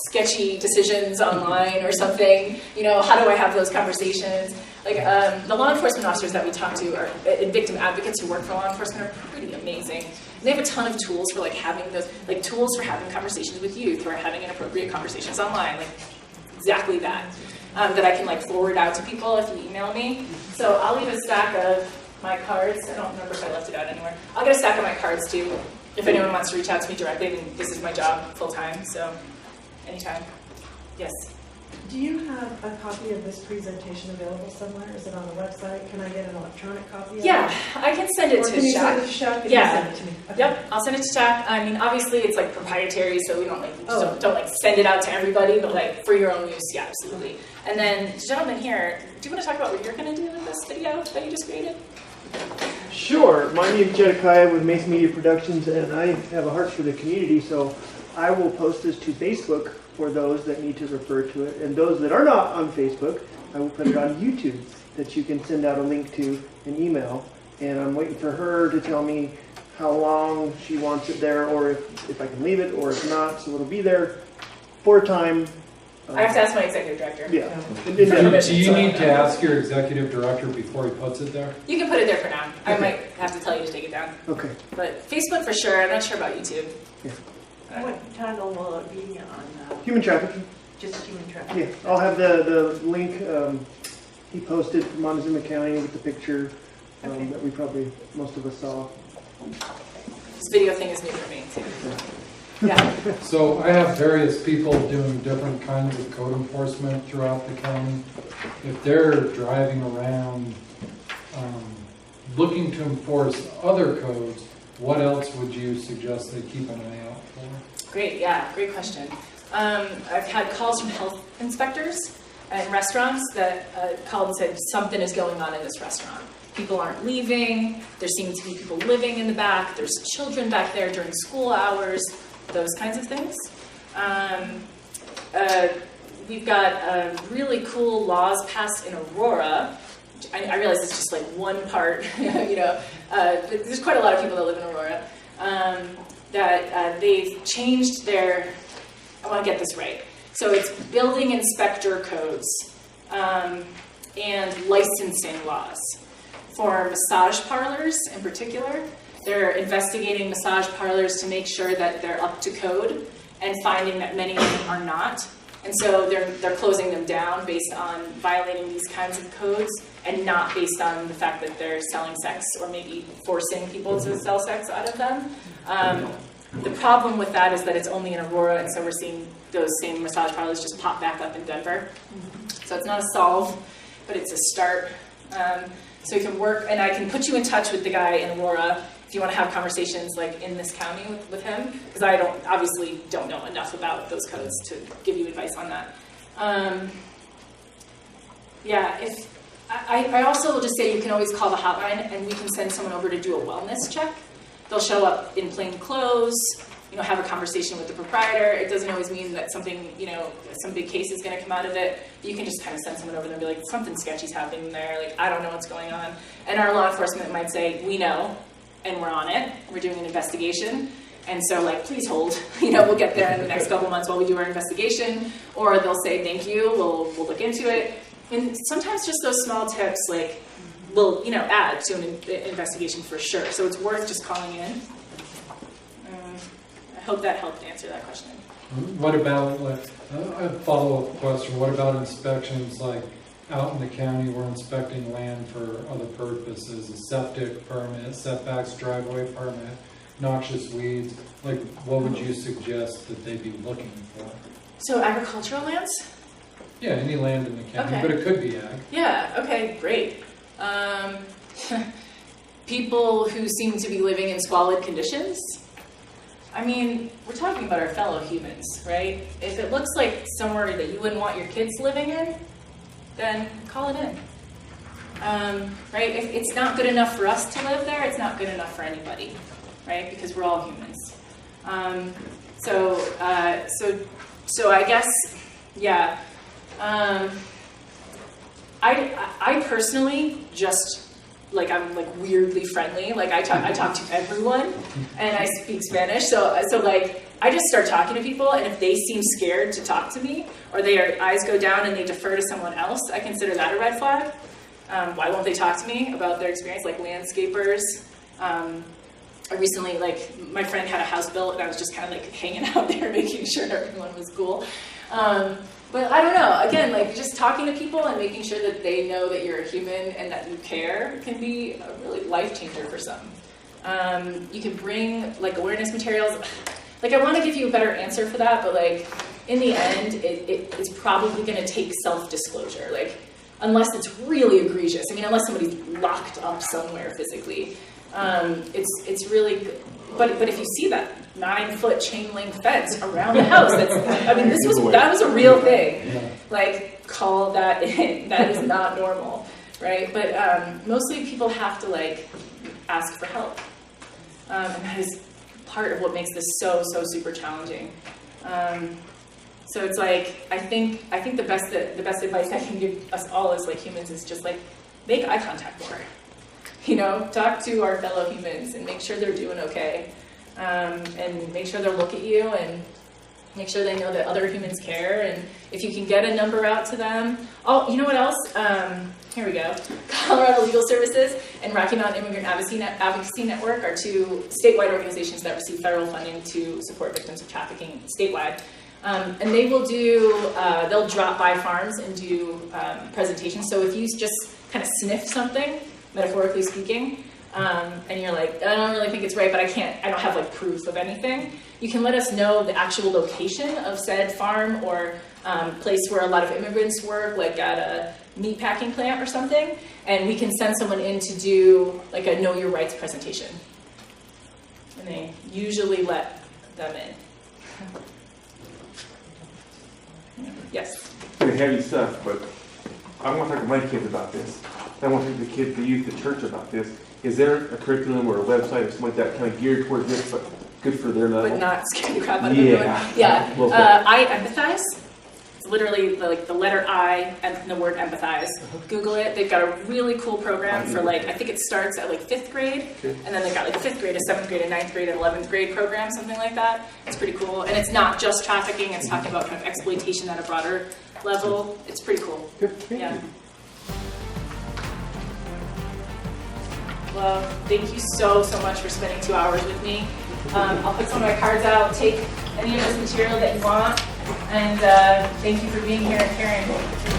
sketchy decisions online or something. You know, how do I have those conversations? Like the law enforcement officers that we talk to are and victim advocates who work for law enforcement are pretty amazing. And they have a ton of tools for like having those, like tools for having conversations with youth or having inappropriate conversations online, like exactly that. That I can like forward out to people if you email me. So I'll leave a stack of my cards. I don't remember if I left it out anywhere. I'll get a stack of my cards too. If anyone wants to reach out to me directly, then this is my job full time. So anytime. Yes. Do you have a copy of this presentation available somewhere? Is it on the website? Can I get an electronic copy of it? Yeah, I can send it Or to can you send it Shaq. to Shaq and Yeah. send it to me? Okay. Yep, I'll send it to Shaq. I mean, obviously it's like proprietary, so we don't like Oh. don't like send it out to everybody, but like for your own use, yeah, absolutely. And then, gentlemen here, do you want to talk about what you're going to do with this video that you just created? Sure. My name is Jedediah with Mesa Media Productions, and I have a heart for the community, so I will post this to Facebook for those that need to refer to it. And those that are not on Facebook, I will put it on YouTube that you can send out a link to an email. And I'm waiting for her to tell me how long she wants it there, or if I can leave it, or if not. So it'll be there for a time. I have to ask my executive director. Yeah. Do you need to ask your executive director before he puts it there? You can put it there for now. I Okay. might have to tell you to take it down. Okay. But Facebook for sure. I'm not sure about YouTube. Yeah. What title will it be on? Human trafficking. Just human trafficking? Yeah, I'll have the link he posted from Montezuma County with the picture Okay. that we probably, most of us saw. This video thing is new for me too. Yeah. So I have various people doing different kinds of code enforcement throughout the county. If they're driving around looking to enforce other codes, what else would you suggest they keep an eye out for? Great, yeah, great question. I've had calls from health inspectors in restaurants that called and said something is going on in this restaurant. People aren't leaving, there seem to be people living in the back, there's children back there during school hours, those kinds of things. We've got really cool laws passed in Aurora. I realize it's just like one part, you know, there's quite a lot of people that live in Aurora, that they've changed their, I want to get this right. So it's building inspector codes and licensing laws for massage parlors in particular. They're investigating massage parlors to make sure that they're up to code and finding that many of them are not. And so they're closing them down based on violating these kinds of codes and not based on the fact that they're selling sex or maybe forcing people to sell sex out of them. The problem with that is that it's only in Aurora, and so we're seeing those same massage parlors just pop back up in Denver. So it's not a solve, but it's a start. So you can work, and I can put you in touch with the guy in Aurora if you want to have conversations like in this county with him, because I obviously don't know enough about those codes to give you advice on that. I also will just say you can always call the hotline, and we can send someone over to do a wellness check. They'll show up in plain clothes, have a conversation with the proprietor. It doesn't always mean that something, some big case is going to come out of it. You can just kind of send someone over there and be like, something sketchy's happening there. Like, I don't know what's going on. And our law enforcement might say, we know, and we're on it. We're doing an investigation. And so, please hold. We'll get there in the next couple months while we do our investigation. Or they'll say, thank you, we'll look into it. And sometimes just those small tips, will, add to an investigation for sure. So it's worth just calling in. I hope that helped answer that question. What about, a follow-up question, what about inspections out in the county, we're inspecting land for other purposes, a septic permit, setbacks, driveway permit, noxious weeds, what would you suggest that they be looking for? So agricultural lands? Yeah, any land in the county, Okay. but it could be ag. Yeah, okay, great. People who seem to be living in squalid conditions. I mean, we're talking about our fellow humans, right? If it looks like somewhere that you wouldn't want your kids living in, then call it in. Right? If it's not good enough for us to live there, it's not good enough for anybody, right? Because we're all humans. So I guess, yeah. I personally just, I'm weirdly friendly. I talk to everyone, and I speak Spanish. So I just start talking to people, and if they seem scared to talk to me, or their eyes go down and they defer to someone else, I consider that a red flag. Why won't they talk to me about their experience? Landscapers. I recently, my friend had a house built, and I was just kind of hanging out there, making sure everyone was cool. But I don't know, again, just talking to people and making sure that they know that you're a human and that you care can be a really life changer for some. You can bring awareness materials. I want to give you a better answer for that, but in the end, it's probably going to take self-disclosure. Unless it's really egregious. I mean, unless somebody's locked up somewhere physically, it's really good. But if you see that 9-foot chain link fence around the house, that was a real thing. Call that in. That is not normal, right? But mostly people have to ask for help, and that is part of what makes this so super challenging. So it's I think the best advice I can give us all as humans is just make eye contact more. Talk to our fellow humans and make sure they're doing okay, and make sure they'll look at you and make sure they know that other humans care. And if you can get a number out to them. Oh, you know what else? Here we go. Colorado Legal Services and Rocky Mountain Immigrant Advocacy Network are two statewide organizations that receive federal funding to support victims of trafficking statewide. And they will they'll drop by farms and do presentations. So if you just kind of sniff something, metaphorically speaking, and you're I don't really think it's right, but I don't have proof of anything, you can let us know the actual location of said farm or place where a lot of immigrants work, at a meat packing plant or something, and we can send someone in to do a Know Your Rights presentation. And they usually let them in. Yes? Pretty heavy stuff, but I want to talk to my kids about this. I want to talk to the kids, the youth, the church about this. Is there a curriculum or a website or something like that kind of geared towards this, but good for their level? But not scare the crap out of everyone? Yeah. I Empathize. It's literally the letter I and the word empathize. Google it. They've got a really cool program for I think it starts at 5th grade, and then they've got a 5th grade, a 7th grade, a 9th grade, an 11th grade program, something like that. It's pretty cool. And it's not just trafficking. It's talking about kind of exploitation at a broader level. It's pretty cool. Yeah. Well, thank you so much for spending 2 hours with me. I'll put some of my cards out. Take any of this material that you want. And thank you for being here and caring.